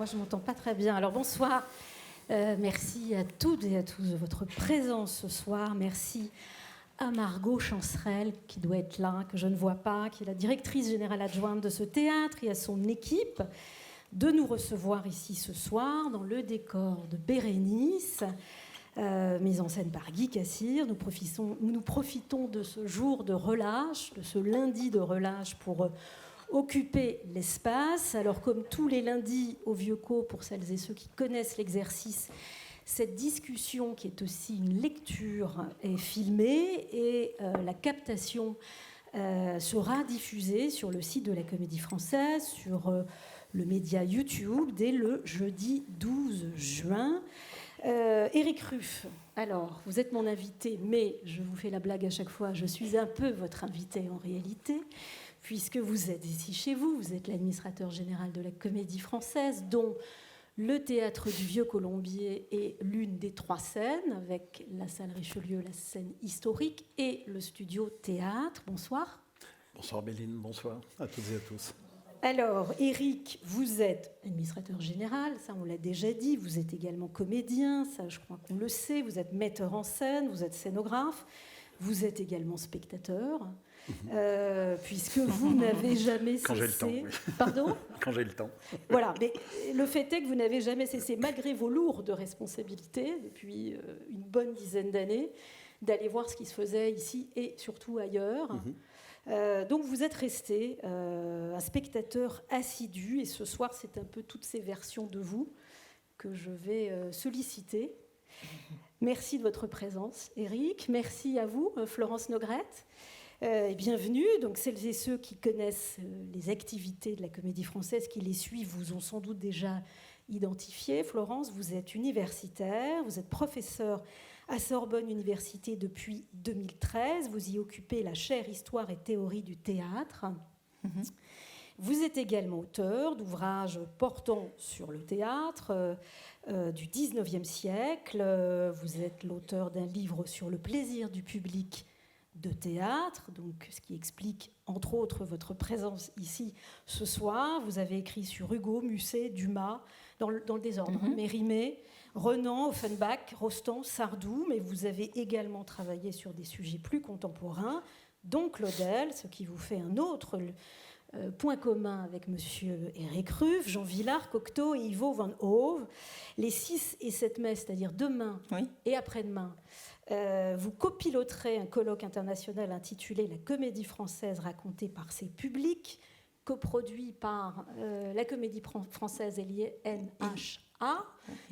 Moi, je ne m'entends pas très bien. Alors, bonsoir. Merci à toutes et à tous de votre présence ce soir. Merci à Margot Chancerelle, qui doit être là, que je ne vois pas, qui est la directrice générale adjointe de ce théâtre, et à son équipe de nous recevoir ici ce soir dans le décor de Bérénice, mise en scène par Guy Cassir. Nous profitons de ce jour de relâche, de ce lundi de relâche pour occuper l'espace. Alors, comme tous les lundis au Vieux-Caux, pour celles et ceux qui connaissent l'exercice, cette discussion, qui est aussi une lecture, est filmée et la captation sera diffusée sur le site de la Comédie Française, sur le média YouTube, dès le jeudi 12 juin. Éric Ruff, alors, vous êtes mon invité, mais je vous fais la blague à chaque fois, je suis un peu votre invité en réalité, puisque vous êtes ici chez vous, vous êtes l'administrateur général de la Comédie Française, dont le Théâtre du Vieux-Colombier est l'une des 3 scènes, avec la salle Richelieu, la scène historique, et le studio théâtre. Bonsoir. Bonsoir Béline, bonsoir à toutes et à tous. Alors, Éric, vous êtes administrateur général, ça on l'a déjà dit, vous êtes également comédien, ça je crois qu'on le sait, vous êtes metteur en scène, vous êtes scénographe, vous êtes également spectateur, puisque vous n'avez jamais cessé... Quand j'ai le temps, oui. Pardon ? Quand j'ai le temps. Voilà, mais le fait est que vous n'avez jamais cessé, malgré vos lourdes responsabilités, depuis une bonne dizaine d'années, d'aller voir ce qui se faisait ici et surtout ailleurs. Donc vous êtes resté un spectateur assidu, et ce soir c'est un peu toutes ces versions de vous que je vais solliciter. Merci de votre présence, Éric. Merci à vous, Florence Nogrette. Et bienvenue. Donc celles et ceux qui connaissent les activités de la Comédie Française, qui les suivent, vous ont sans doute déjà identifié. Florence, vous êtes universitaire, vous êtes professeure à Sorbonne Université depuis 2013. Vous y occupez la chaire Histoire et théorie du théâtre. Vous êtes également auteur d'ouvrages portant sur le théâtre du XIXe siècle. Vous êtes l'auteur d'un livre sur le plaisir du public de théâtre, donc ce qui explique entre autres votre présence ici ce soir. Vous avez écrit sur Hugo, Musset, Dumas, dans le désordre, Mérimée, Renan, Offenbach, Rostand, Sardou, mais vous avez également travaillé sur des sujets plus contemporains, dont Claudel, ce qui vous fait un autre point commun avec monsieur Éric Ruff, Jean Villard, Cocteau et Ivo van Hove. Les 6 et 7 mai, c'est-à-dire demain et après-demain, vous copiloterez un colloque international intitulé « La Comédie Française racontée par ses publics », coproduit par la Comédie Française et l'INHA,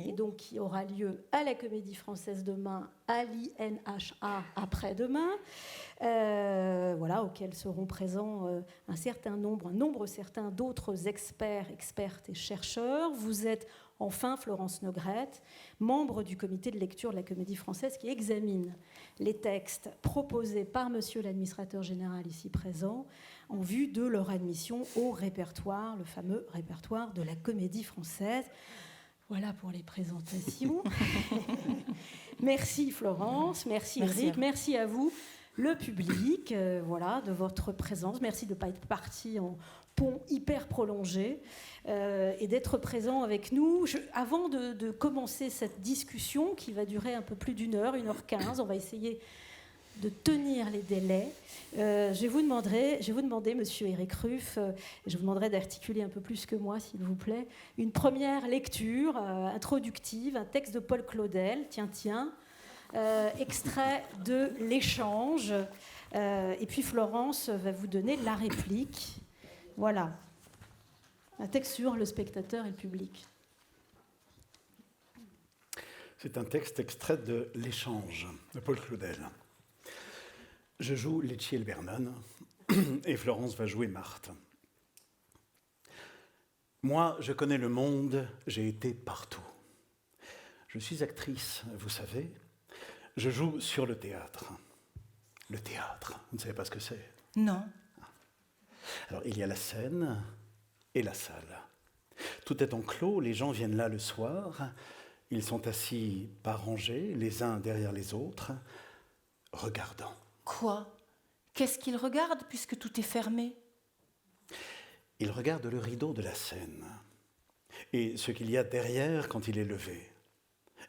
et donc qui aura lieu à la Comédie Française demain, à l'INHA après-demain, voilà, auquel seront présents un nombre certain d'autres experts, expertes et chercheurs. Vous êtes enfin, Florence Nogrette, membre du comité de lecture de la Comédie Française, qui examine les textes proposés par monsieur l'administrateur général ici présent en vue de leur admission au répertoire, le fameux répertoire de la Comédie Française. Voilà pour les présentations. Merci Florence, merci Éric, merci à vous, le public, voilà, de votre présence. Merci de ne pas être parti en pont hyper prolongé et d'être présent avec nous. Avant de commencer cette discussion qui va durer un peu plus d'1 heure, 1h15, on va essayer de tenir les délais. Je vais vous demander, monsieur Éric Ruff, je vous demanderai d'articuler un peu plus que moi, s'il vous plaît, une première lecture introductive, un texte de Paul Claudel, extrait de L'Échange, et puis Florence va vous donner la réplique. Voilà, un texte sur le spectateur et le public. C'est un texte extrait de L'Échange de Paul Claudel. Je joue Lecciel Vernon et Florence va jouer Marthe. Moi, je connais le monde, j'ai été partout. Je suis actrice, vous savez. Je joue sur le théâtre. Le théâtre, vous ne savez pas ce que c'est ? Non. Alors, il y a la scène et la salle. Tout est enclos, les gens viennent là le soir. Ils sont assis par rangées, les uns derrière les autres, regardant. Quoi ? Qu'est-ce qu'ils regardent puisque tout est fermé ? Ils regardent le rideau de la scène. et ce qu'il y a derrière quand il est levé.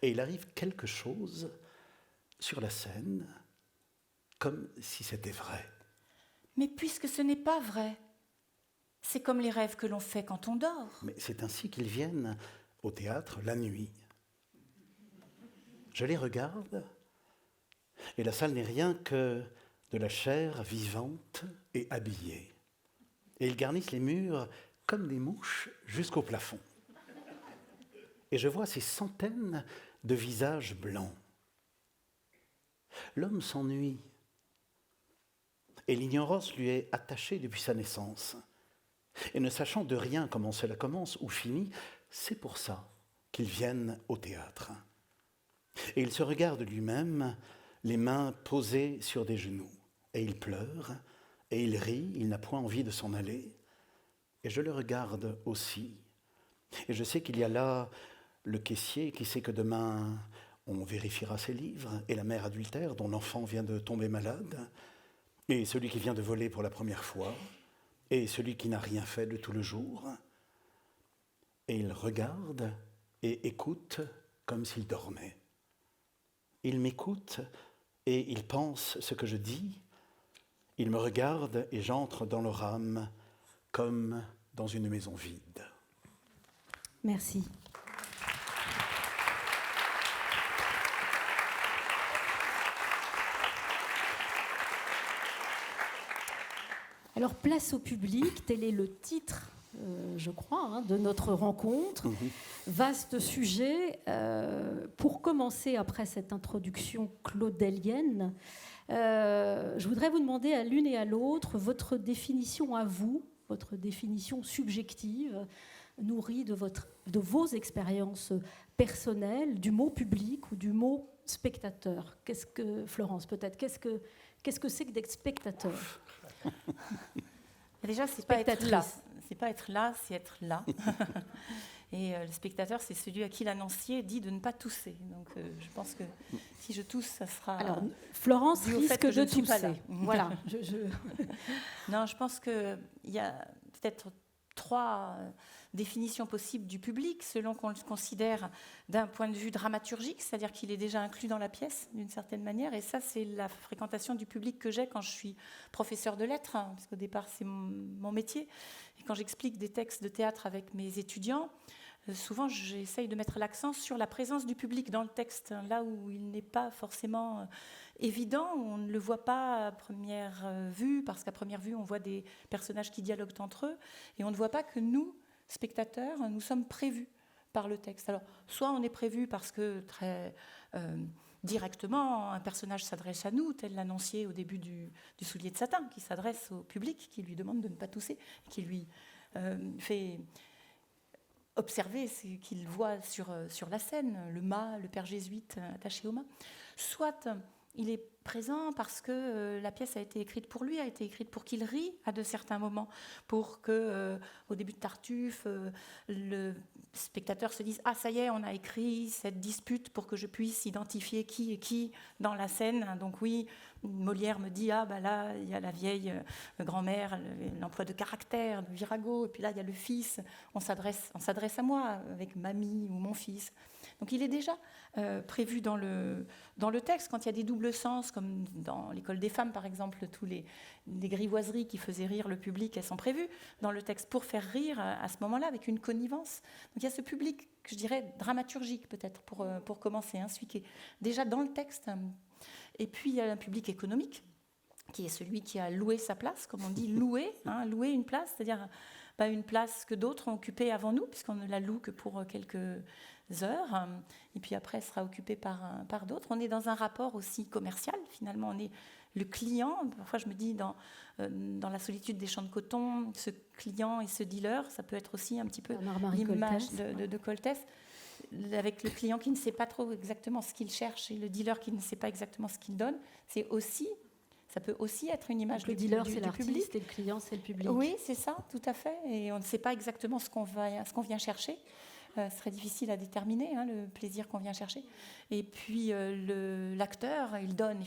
Et il arrive quelque chose sur la scène, comme si c'était vrai. Mais puisque ce n'est pas vrai, c'est comme les rêves que l'on fait quand on dort. Mais c'est ainsi qu'ils viennent au théâtre la nuit. Je les regarde, et la salle n'est rien que de la chair vivante et habillée. Et ils garnissent les murs comme des mouches jusqu'au plafond. Et je vois ces centaines de visages blancs. L'homme s'ennuie, et l'ignorance lui est attachée depuis sa naissance. Et ne sachant de rien comment cela commence ou finit, c'est pour ça qu'ils viennent au théâtre. Et il se regarde lui-même, les mains posées sur des genoux. Et il pleure, et il rit, il n'a point envie de s'en aller. Et je le regarde aussi. Et je sais qu'il y a là le caissier qui sait que demain on vérifiera ses livres, et la mère adultère dont l'enfant vient de tomber malade, et celui qui vient de voler pour la première fois, et celui qui n'a rien fait de tout le jour. Et il regarde et écoute comme s'il dormait. Il m'écoute et il pense ce que je dis. Il me regarde et j'entre dans leur âme comme dans une maison vide. Merci. Alors, place au public, tel est le titre, je crois, de notre rencontre. Vaste sujet. Pour commencer, après cette introduction claudelienne, je voudrais vous demander à l'une et à l'autre votre définition à vous, votre définition subjective, nourrie de vos expériences personnelles, du mot public ou du mot spectateur. Qu'est-ce que, Florence, peut-être, qu'est-ce que c'est que d'être spectateur? Déjà, c'est pas être là. C'est pas être là, c'est être là. Et le spectateur, c'est celui à qui l'annoncier dit de ne pas tousser. Donc, je pense que si je tousse, ça sera. Alors, Florence risque de tousser. Voilà. Non, je pense qu'il y a peut-être 3 définitions possibles du public, selon qu'on le considère d'un point de vue dramaturgique, c'est-à-dire qu'il est déjà inclus dans la pièce, d'une certaine manière. Et ça, c'est la fréquentation du public que j'ai quand je suis professeur de lettres, parce qu'au départ, c'est mon métier. Et quand j'explique des textes de théâtre avec mes étudiants, souvent, j'essaye de mettre l'accent sur la présence du public dans le texte, là où il n'est pas forcément évident, on ne le voit pas à première vue, parce qu'à première vue, on voit des personnages qui dialoguent entre eux, et on ne voit pas que nous, spectateurs, nous sommes prévus par le texte. Alors, soit on est prévu parce que très directement, un personnage s'adresse à nous, tel l'annoncier au début du Soulier de satin, qui s'adresse au public, qui lui demande de ne pas tousser, qui lui fait observer ce qu'il voit sur la scène, le mât, le père jésuite attaché au mât. Soit il est présent parce que la pièce a été écrite pour lui, a été écrite pour qu'il rie à de certains moments, pour que au début de Tartuffe, le spectateur se dise « Ah, ça y est, on a écrit cette dispute pour que je puisse identifier qui est qui dans la scène. » Donc oui, Molière me dit « Ah, bah là, il y a la vieille grand-mère, l'emploi de caractère, de virago, et puis là, il y a le fils. On s'adresse à moi avec mamie ou mon fils. » Donc il est déjà prévu dans le texte, quand il y a des doubles sens, comme dans l'école des femmes par exemple, tous les grivoiseries qui faisaient rire le public, elles sont prévues dans le texte pour faire rire à ce moment-là, avec une connivence. Donc il y a ce public, je dirais, dramaturgique peut-être, pour commencer, celui qui est déjà dans le texte. Et puis il y a un public économique, qui est celui qui a loué sa place, comme on dit, louer une place, c'est-à-dire pas une place que d'autres ont occupée avant nous, puisqu'on ne la loue que pour quelques heures, et puis après elle sera occupée par d'autres. On est dans un rapport aussi commercial, finalement, on est le client. Parfois je me dis, dans La solitude des champs de coton, ce client et ce dealer, ça peut être aussi un petit peu l'image de Coltès, avec le client qui ne sait pas trop exactement ce qu'il cherche et le dealer qui ne sait pas exactement ce qu'il donne. Ça peut aussi être une image du public. Le dealer, c'est l'artiste et le client, c'est le public. Oui, c'est ça, tout à fait. Et on ne sait pas exactement ce qu'on vient chercher. Ce serait difficile à déterminer, le plaisir qu'on vient chercher. Et puis l'acteur, il donne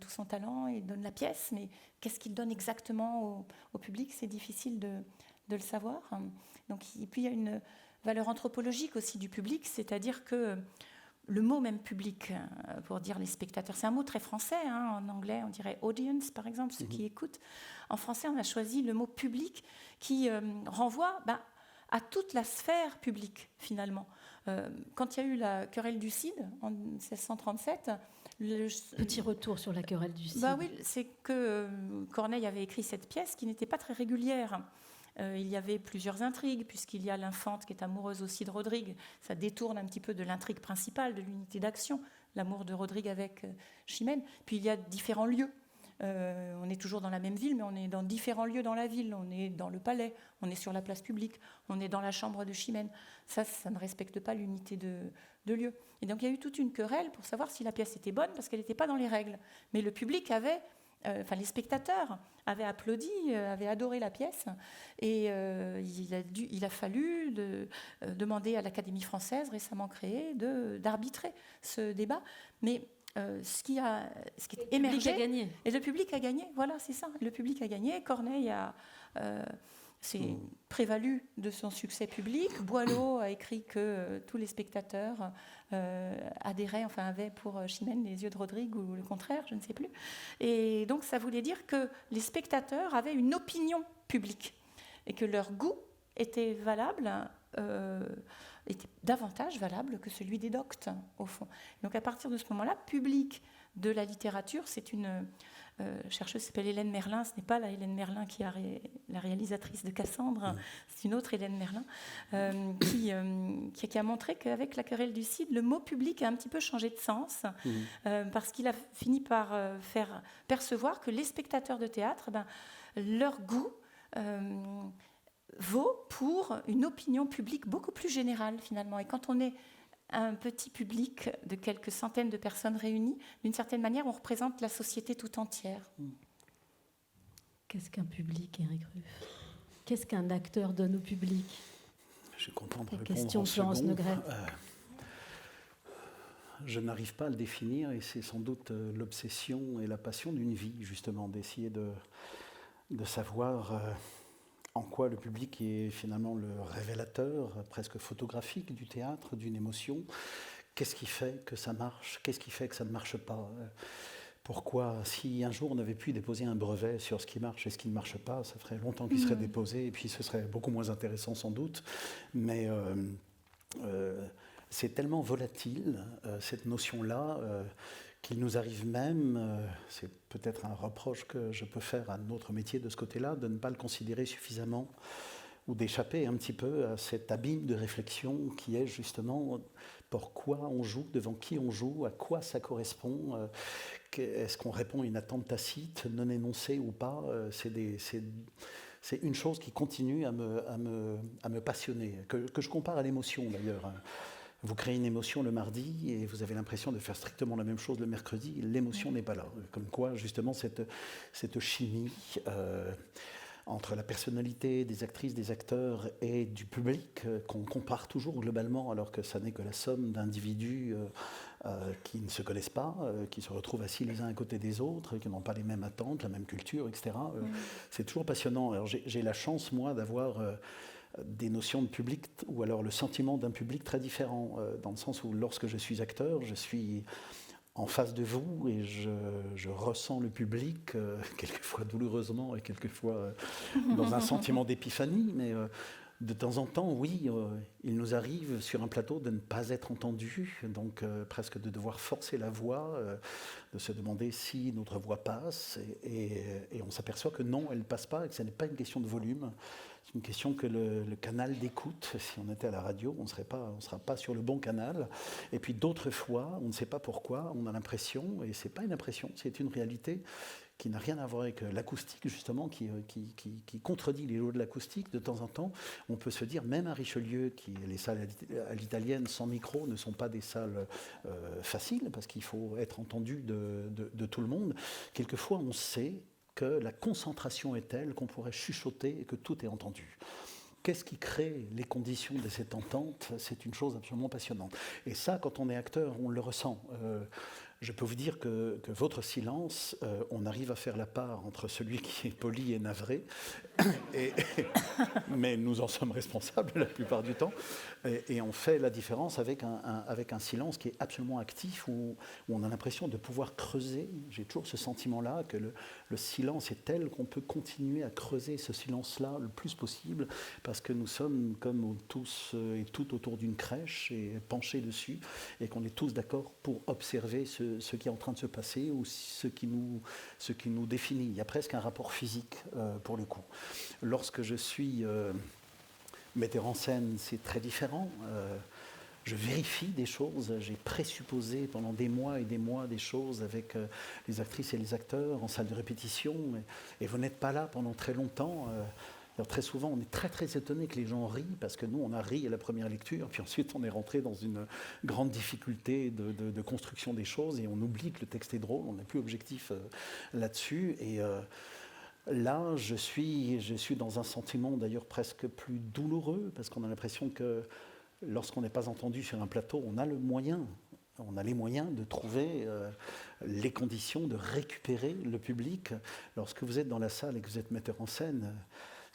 tout son talent, il donne la pièce, mais qu'est-ce qu'il donne exactement au public? C'est difficile de le savoir. Donc, et puis il y a valeur anthropologique aussi du public, c'est-à-dire que le mot même public, pour dire les spectateurs, c'est un mot très français. En anglais, on dirait audience, par exemple, ceux qui écoutent. En français, on a choisi le mot public qui renvoie à toute la sphère publique, finalement. Quand il y a eu la querelle du Cid, en 1637... Petit retour sur la querelle du Cid. Oui, c'est que Corneille avait écrit cette pièce qui n'était pas très régulière. Il y avait plusieurs intrigues, puisqu'il y a l'infante qui est amoureuse aussi de Rodrigue. Ça détourne un petit peu de l'intrigue principale, de l'unité d'action, l'amour de Rodrigue avec Chimène. Puis il y a différents lieux. On est toujours dans la même ville, mais on est dans différents lieux dans la ville. On est dans le palais, on est sur la place publique, on est dans la chambre de Chimène. Ça ne respecte pas l'unité de lieu. Et donc il y a eu toute une querelle pour savoir si la pièce était bonne, parce qu'elle n'était pas dans les règles. Mais le public avait... les spectateurs avaient applaudi, avaient adoré la pièce, et il a fallu demander à l'Académie française, récemment créée, d'arbitrer ce débat. Mais ce qui est émergé... Le public a gagné. Et le public a gagné, voilà, c'est ça. Le public a gagné. Corneille s'est prévalu de son succès public. Boileau a écrit que tous les spectateurs adhéraient, avaient pour Chimène les yeux de Rodrigue, ou le contraire, je ne sais plus. Et donc ça voulait dire que les spectateurs avaient une opinion publique et que leur goût était valable, était davantage valable que celui des doctes, au fond. Donc à partir de ce moment-là, public de la littérature, c'est une chercheuse qui s'appelle Hélène Merlin. Ce n'est pas la Hélène Merlin qui est la réalisatrice de Cassandre, c'est une autre Hélène Merlin, qui a montré qu'avec la querelle du Cid, le mot public a un petit peu changé de sens, parce qu'il a fini par faire percevoir que les spectateurs de théâtre, leur goût vaut pour une opinion publique beaucoup plus générale, finalement. Et quand on est un petit public de quelques centaines de personnes réunies, d'une certaine manière, on représente la société tout entière. Qu'est-ce qu'un public, Éric Ruff ? Qu'est-ce qu'un acteur donne au public ? Je suis content de répondre question en Florence second. Negrete. Je n'arrive pas à le définir, et c'est sans doute l'obsession et la passion d'une vie, justement, d'essayer de savoir en quoi le public est finalement le révélateur presque photographique du théâtre, d'une émotion. Qu'est-ce qui fait que ça marche ? Qu'est-ce qui fait que ça ne marche pas ? Pourquoi, si un jour on avait pu déposer un brevet sur ce qui marche et ce qui ne marche pas, ça ferait longtemps qu'il serait déposé, et puis ce serait beaucoup moins intéressant sans doute. Mais c'est tellement volatile, cette notion-là, qu'il nous arrive même, c'est peut-être un reproche que je peux faire à notre métier de ce côté-là, de ne pas le considérer suffisamment, ou d'échapper un petit peu à cet abîme de réflexion qui est justement pourquoi on joue, devant qui on joue, à quoi ça correspond, est-ce qu'on répond à une attente tacite, non énoncée ou pas, c'est une chose qui continue à me passionner, que je compare à l'émotion d'ailleurs. Vous créez une émotion le mardi et vous avez l'impression de faire strictement la même chose le mercredi. L'émotion n'est pas là. Comme quoi, justement, cette chimie entre la personnalité des actrices, des acteurs et du public, qu'on compare toujours globalement, alors que ça n'est que la somme d'individus qui ne se connaissent pas, qui se retrouvent assis les uns à côté des autres, qui n'ont pas les mêmes attentes, la même culture, etc. C'est toujours passionnant. Alors j'ai la chance, moi, d'avoir... des notions de public, ou alors le sentiment d'un public très différent, dans le sens où lorsque je suis acteur, je suis en face de vous et je ressens le public, quelquefois douloureusement et quelquefois dans un sentiment d'épiphanie, mais de temps en temps, oui, il nous arrive sur un plateau de ne pas être entendu, donc presque de devoir forcer la voix, de se demander si notre voix passe, et on s'aperçoit que non, elle ne passe pas, et que ce n'est pas une question de volume. C'est une question que le canal d'écoute, si on était à la radio, on ne sera pas sur le bon canal. Et puis d'autres fois, on ne sait pas pourquoi, on a l'impression, et ce n'est pas une impression, c'est une réalité qui n'a rien à voir avec l'acoustique, justement, qui contredit les lois de l'acoustique. De temps en temps, on peut se dire, même à Richelieu, les salles à l'italienne sans micro ne sont pas des salles faciles, parce qu'il faut être entendu de tout le monde. Quelquefois, on sait que la concentration est telle qu'on pourrait chuchoter et que tout est entendu. Qu'est-ce qui crée les conditions de cette entente ? C'est une chose absolument passionnante. Et ça, quand on est acteur, on le ressent. Je peux vous dire que votre silence, on arrive à faire la part entre celui qui est poli et navré, mais nous en sommes responsables la plupart du temps, et on fait la différence avec un silence qui est absolument actif, où on a l'impression de pouvoir creuser. J'ai toujours ce sentiment-là que le silence est tel qu'on peut continuer à creuser ce silence-là le plus possible, parce que nous sommes comme tous et toutes autour d'une crèche et penchés dessus, et qu'on est tous d'accord pour observer ce qui est en train de se passer ou ce qui nous définit. Il y a presque un rapport physique pour le coup. Lorsque je suis metteur en scène, c'est très différent. Je vérifie des choses, j'ai présupposé pendant des mois et des mois des choses avec les actrices et les acteurs en salle de répétition, et vous n'êtes pas là pendant très longtemps. Alors, très souvent, on est très très étonné que les gens rient, parce que nous, on a ri à la première lecture, puis ensuite on est rentré dans une grande difficulté de construction des choses, et on oublie que le texte est drôle, on n'est plus objectif là-dessus. Et là, je suis dans un sentiment d'ailleurs presque plus douloureux, parce qu'on a l'impression que lorsqu'on n'est pas entendu sur un plateau, on a les moyens de trouver les conditions de récupérer le public. Lorsque vous êtes dans la salle et que vous êtes metteur en scène,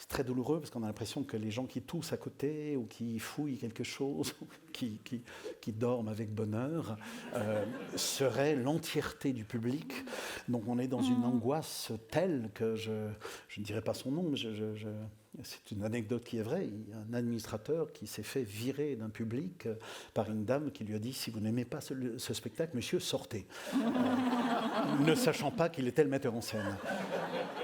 c'est très douloureux, parce qu'on a l'impression que les gens qui toussent à côté ou qui fouillent quelque chose, qui dorment avec bonheur, seraient l'entièreté du public. Donc on est dans une angoisse telle que je ne dirai pas son nom, mais c'est une anecdote qui est vraie. Il y a un administrateur qui s'est fait virer d'un public par une dame qui lui a dit « Si vous n'aimez pas ce spectacle, monsieur, sortez ». Ne sachant pas qu'il était le metteur en scène.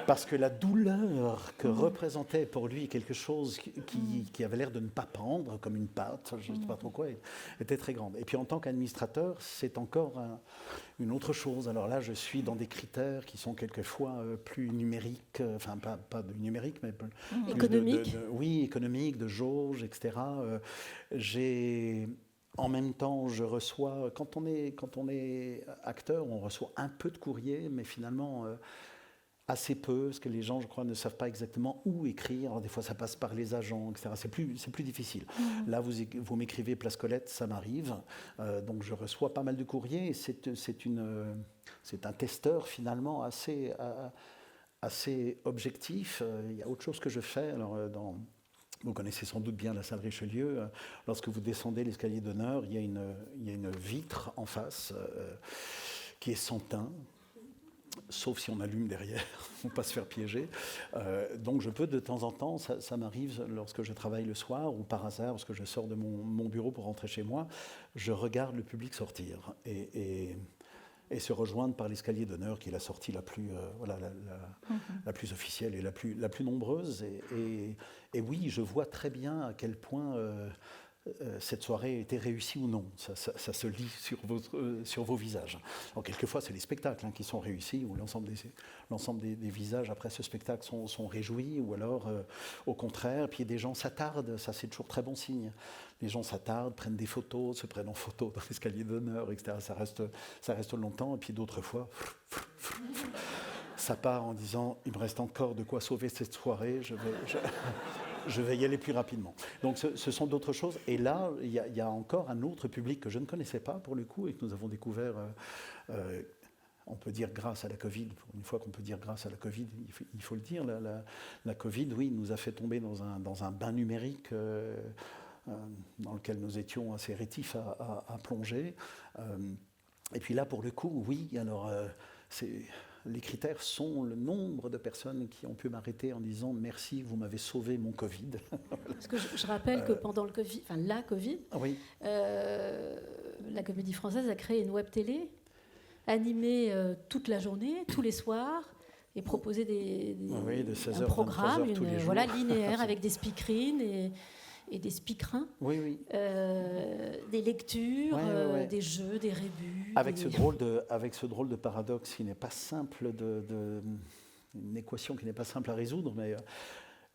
Parce que la douleur que représentait pour lui quelque chose qui avait l'air de ne pas prendre, comme une pâte, je ne sais pas trop quoi, était très grande. Et puis en tant qu'administrateur, c'est encore une autre chose. Alors là, je suis dans des critères qui sont quelquefois plus numériques, enfin pas de numérique, mais plus économique. Oui, économique, de jauge, etc. En même temps, je reçois, quand on est acteur, on reçoit un peu de courrier, mais finalement assez peu, parce que les gens, je crois, ne savent pas exactement où écrire. Alors, des fois, ça passe par les agents, etc. C'est plus difficile. Là, vous m'écrivez Place Colette, ça m'arrive. Donc, je reçois pas mal de courriers. C'est un testeur, finalement, assez objectif. Il y a autre chose que je fais. Alors, vous connaissez sans doute bien la salle Richelieu. Lorsque vous descendez l'escalier d'honneur, il y a une vitre en face qui est sans teint, sauf si on allume derrière, pour ne pas se faire piéger. Donc je peux de temps en temps, ça m'arrive lorsque je travaille le soir, ou par hasard, parce que je sors de mon bureau pour rentrer chez moi, je regarde le public sortir et se rejoindre par l'escalier d'honneur, qui est la sortie la plus, la plus officielle et la plus nombreuse. Et oui, je vois très bien à quel point cette soirée était réussie ou non. Ça se lit sur vos visages. Alors, quelquefois, c'est les spectacles qui sont réussis, où l'ensemble des visages après ce spectacle sont réjouis, ou alors, au contraire, puis des gens s'attardent. Ça, c'est toujours très bon signe. Les gens s'attardent, prennent des photos, se prennent en photo dans l'escalier d'honneur, etc. Ça reste longtemps, et puis d'autres fois, ça part en disant « Il me reste encore de quoi sauver cette soirée, je vais y aller plus rapidement ». Donc ce sont d'autres choses. Et là, il y a encore un autre public que je ne connaissais pas, pour le coup, et que nous avons découvert, on peut dire grâce à la Covid. Pour une fois qu'on peut dire grâce à la Covid, il faut le dire. La Covid, oui, nous a fait tomber dans un bain numérique dans lequel nous étions assez rétifs à plonger. Et puis là, pour le coup, oui, alors les critères sont le nombre de personnes qui ont pu m'arrêter en disant « Merci, vous m'avez sauvé mon Covid ». Parce que je rappelle que pendant le Covid, enfin la Covid, oui. La Comédie Française a créé une web télé animée toute la journée, tous les soirs, et proposé de 16h, un programme linéaire linéaire avec des speakerines et des speakerins, des lectures, des jeux, des rébus. Avec ce drôle de paradoxe qui n'est pas simple, une équation qui n'est pas simple à résoudre, mais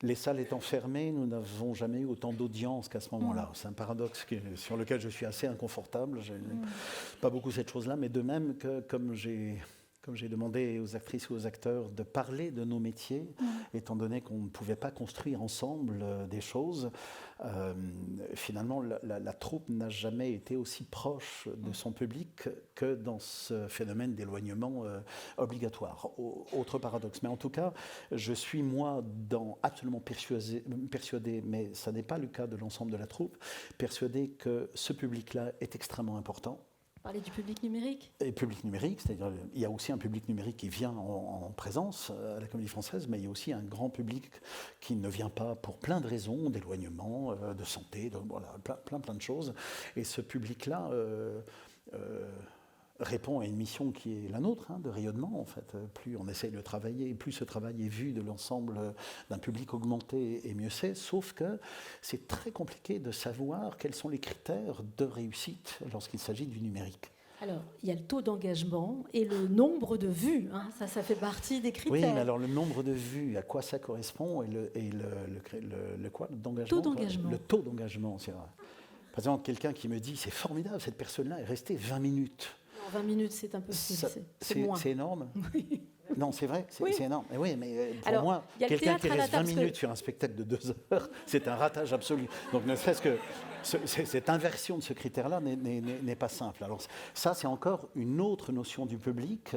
les salles étant fermées, nous n'avons jamais eu autant d'audience qu'à ce moment-là. C'est un paradoxe sur lequel je suis assez inconfortable. Je n'aime pas beaucoup cette chose-là, mais de même que comme j'ai comme j'ai demandé aux actrices ou aux acteurs de parler de nos métiers, étant donné qu'on ne pouvait pas construire ensemble des choses, finalement, la troupe n'a jamais été aussi proche de son public que dans ce phénomène d'éloignement obligatoire. Autre paradoxe. Mais en tout cas, je suis, moi, absolument persuadé, mais ça n'est pas le cas de l'ensemble de la troupe, persuadé que ce public-là est extrêmement important. Parler du public numérique. Et public numérique, c'est-à-dire il y a aussi un public numérique qui vient en présence à la Comédie Française, mais il y a aussi un grand public qui ne vient pas pour plein de raisons, d'éloignement, de santé, voilà, plein de choses. Et ce public-là répond à une mission qui est la nôtre, de rayonnement en fait. Plus on essaye de travailler, plus ce travail est vu de l'ensemble d'un public augmenté, et mieux c'est, sauf que c'est très compliqué de savoir quels sont les critères de réussite lorsqu'il s'agit du numérique. Alors, il y a le taux d'engagement et le nombre de vues, ça fait partie des critères. Oui, mais alors le nombre de vues, à quoi ça correspond, et le quoi, d'engagement, taux d'engagement. Le taux d'engagement, c'est vrai. Par exemple, quelqu'un qui me dit, c'est formidable, cette personne-là est restée 20 minutes. 20 minutes, c'est impossible, c'est moins. C'est énorme. Oui. Non, c'est vrai, c'est énorme. Et oui, mais pour alors, moi, quelqu'un qui reste 20 minutes sur un spectacle de 2 heures, c'est un ratage absolu. Donc ne serait-ce que cette inversion de ce critère-là n'est pas simple. Alors ça, c'est encore une autre notion du public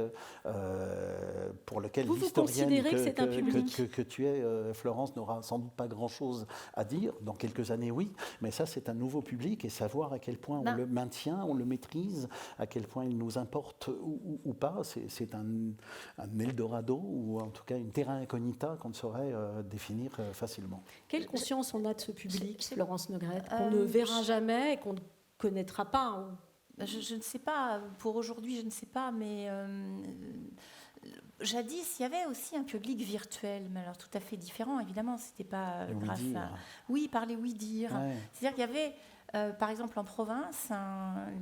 pour lequel l'historienne que tu es, Florence, n'aura sans doute pas grand-chose à dire. Dans quelques années, oui, mais ça, c'est un nouveau public, et savoir à quel point on le maintient, on le maîtrise, à quel point il nous importe ou pas, c'est un Eldorado, ou en tout cas une terra incognita qu'on ne saurait définir facilement. Quelle conscience on a de ce public, Florence Neugrette, qu'on ne verra jamais et qu'on ne connaîtra pas Je ne sais pas, pour aujourd'hui, je ne sais pas, mais jadis, il y avait aussi un public virtuel, mais alors tout à fait différent, évidemment, c'était pas grâce à... Oui, par les oui-dire. Ouais. C'est-à-dire qu'il y avait, par exemple, en province,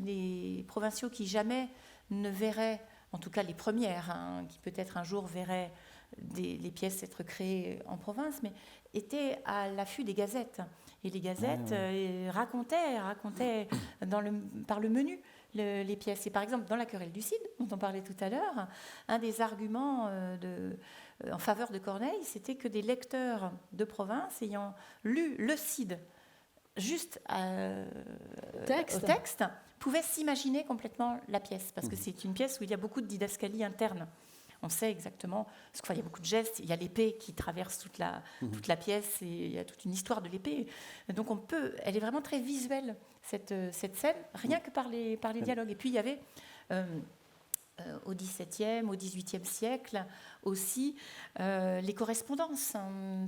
les provinciaux qui jamais ne verraient, en tout cas les premières, qui peut-être un jour verraient les pièces être créées en province, mais étaient à l'affût des gazettes. Et les gazettes racontaient par le menu les pièces. Et par exemple, dans La Querelle du Cid, dont on parlait tout à l'heure, un des arguments en faveur de Corneille, c'était que des lecteurs de province ayant lu le Cid juste au texte pouvaient s'imaginer complètement la pièce, parce que c'est une pièce où il y a beaucoup de didascalie interne. On sait exactement, parce qu'il y a beaucoup de gestes, il y a l'épée qui traverse toute la pièce, et il y a toute une histoire de l'épée. Donc elle est vraiment très visuelle, cette scène, rien que par les dialogues. Et puis il y avait, au XVIIe, au XVIIIe siècle, aussi les correspondances.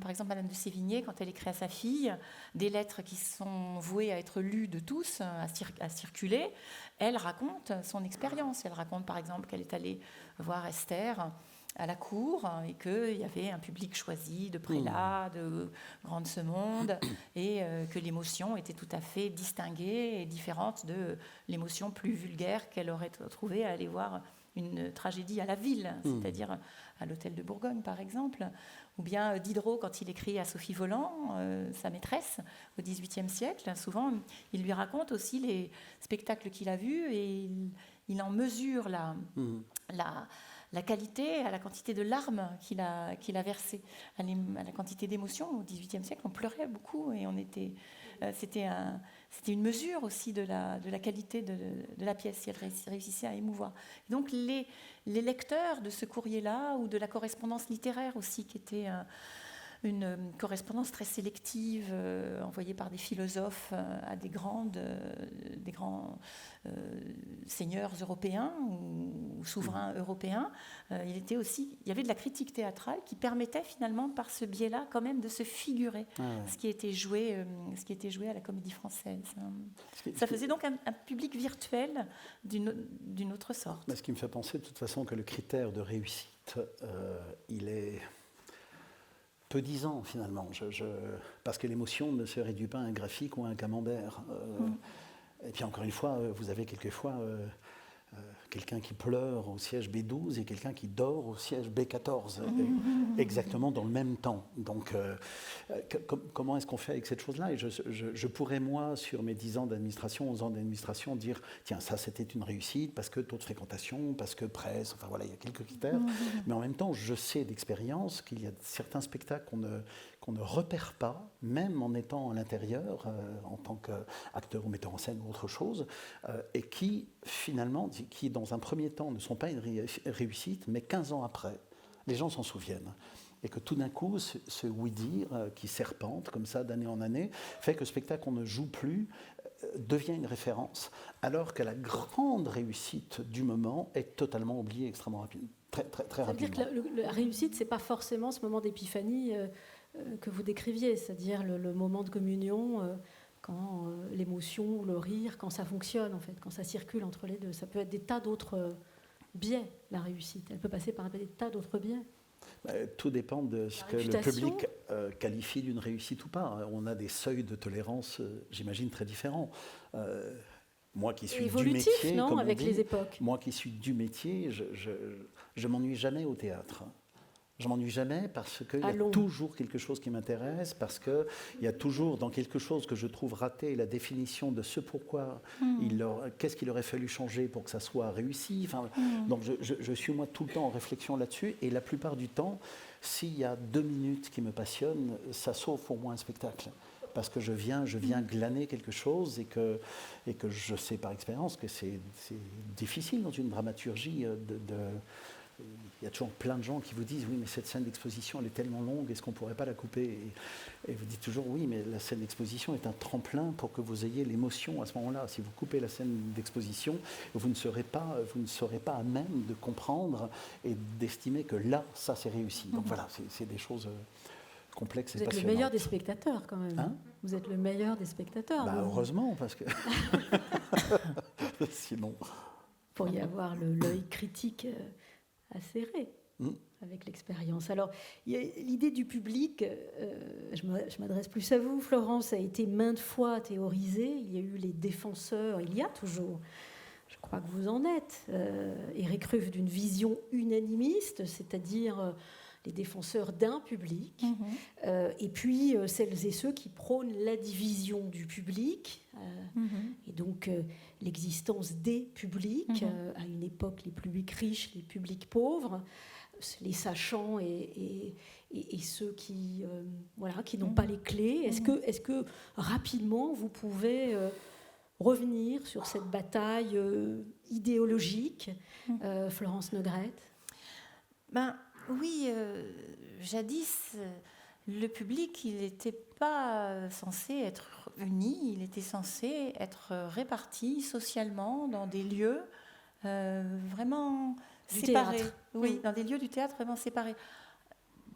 Par exemple, Madame de Sévigné, quand elle écrit à sa fille, des lettres qui sont vouées à être lues de tous, à circuler, elle raconte son expérience. Elle raconte, par exemple, qu'elle est allée voir Esther à la cour, et qu'il y avait un public choisi de prélats, de grands de ce monde, et que l'émotion était tout à fait distinguée et différente de l'émotion plus vulgaire qu'elle aurait trouvée à aller voir une tragédie à la ville, c'est-à-dire à l'hôtel de Bourgogne, par exemple, ou bien Diderot, quand il écrit à Sophie Voland, sa maîtresse, au XVIIIe siècle, souvent, il lui raconte aussi les spectacles qu'il a vus, et il en mesure la qualité à la quantité de larmes qu'il a versées, à la quantité d'émotions. Au XVIIIe siècle, on pleurait beaucoup, et c'était une mesure aussi de la qualité de la pièce, si elle réussissait à émouvoir. Et donc les lecteurs de ce courrier-là, ou de la correspondance littéraire aussi, qui était une correspondance très sélective, envoyée par des philosophes à des grands seigneurs européens ou souverains européens. Il y avait de la critique théâtrale qui permettait finalement, par ce biais-là, quand même de se figurer ce qui était joué à la Comédie Française. Ça faisait donc un public virtuel d'une autre sorte. Mais ce qui me fait penser de toute façon que le critère de réussite, il est peu disant finalement, parce que l'émotion ne se réduit pas à un graphique ou à un camembert. Et puis encore une fois, vous avez quelquefois quelqu'un qui pleure au siège B12 et quelqu'un qui dort au siège B14, exactement dans le même temps. Donc, comment est-ce qu'on fait avec cette chose-là? Et je pourrais, moi, sur mes 10 ans d'administration, 11 ans d'administration, dire, tiens, ça, c'était une réussite, parce que taux de fréquentation, parce que presse, enfin voilà, il y a quelques critères. Mais en même temps, je sais d'expérience qu'il y a certains spectacles qu'on ne repère pas, même en étant à l'intérieur, en tant qu'acteur ou metteur en scène ou autre chose, et qui, finalement, qui dans un premier temps ne sont pas une réussite, mais 15 ans après, les gens s'en souviennent. Et que tout d'un coup, ce oui-dire qui serpente comme ça d'année en année, fait que le spectacle qu'on ne joue plus devient une référence, alors que la grande réussite du moment est totalement oubliée extrêmement rapidement, très rapidement. Ça veut dire que la réussite, c'est pas forcément ce moment d'épiphanie que vous décriviez, c'est-à-dire le moment de communion, quand l'émotion ou le rire, quand ça fonctionne en fait, quand ça circule entre les deux. Ça peut être des tas d'autres biais, la réussite. Elle peut passer par des tas d'autres biais. Tout dépend de ce que le public qualifie d'une réussite ou pas. On a des seuils de tolérance, j'imagine, très différents. Moi qui suis du métier, non, comme avec on dit, les époques. Moi qui suis du métier, je m'ennuie jamais au théâtre. Je m'ennuie jamais parce qu'il y a toujours quelque chose qui m'intéresse, parce qu'il y a toujours dans quelque chose que je trouve raté la définition de ce pourquoi, qu'est-ce qu'il aurait fallu changer pour que ça soit réussi. Enfin, donc je suis moi tout le temps en réflexion là-dessus, et la plupart du temps, s'il y a 2 minutes qui me passionnent, ça sauve pour moi un spectacle. Parce que je viens glaner quelque chose et que je sais par expérience que c'est difficile dans une dramaturgie il y a toujours plein de gens qui vous disent « Oui, mais cette scène d'exposition, elle est tellement longue, est-ce qu'on ne pourrait pas la couper ?» Et vous dites toujours « Oui, mais la scène d'exposition est un tremplin pour que vous ayez l'émotion à ce moment-là. Si vous coupez la scène d'exposition, vous ne serez pas à même de comprendre et d'estimer que là, ça, c'est réussi. » Donc voilà, c'est des choses complexes et passionnantes. Vous êtes le meilleur des spectateurs, quand même. Hein? Vous êtes le meilleur des spectateurs. Heureusement, parce que sinon... Il pourrait y avoir l'œil critique acéré avec l'expérience. Alors, l'idée du public, je m'adresse plus à vous, Florence, a été maintes fois théorisée. Il y a eu les défenseurs, il y a toujours, je crois que vous en êtes, Éric Ruff, d'une vision unanimiste, c'est-à-dire les défenseurs d'un public, et puis celles et ceux qui prônent la division du public, et donc l'existence des publics, à une époque les publics riches, les publics pauvres, les sachants et ceux qui n'ont pas les clés. Est-ce que rapidement vous pouvez revenir sur cette bataille idéologique, Florence Neugrette? Oui, jadis, le public, il n'était pas censé être uni, il était censé être réparti socialement dans des lieux vraiment séparés. Théâtre. Oui, dans des lieux du théâtre vraiment séparés.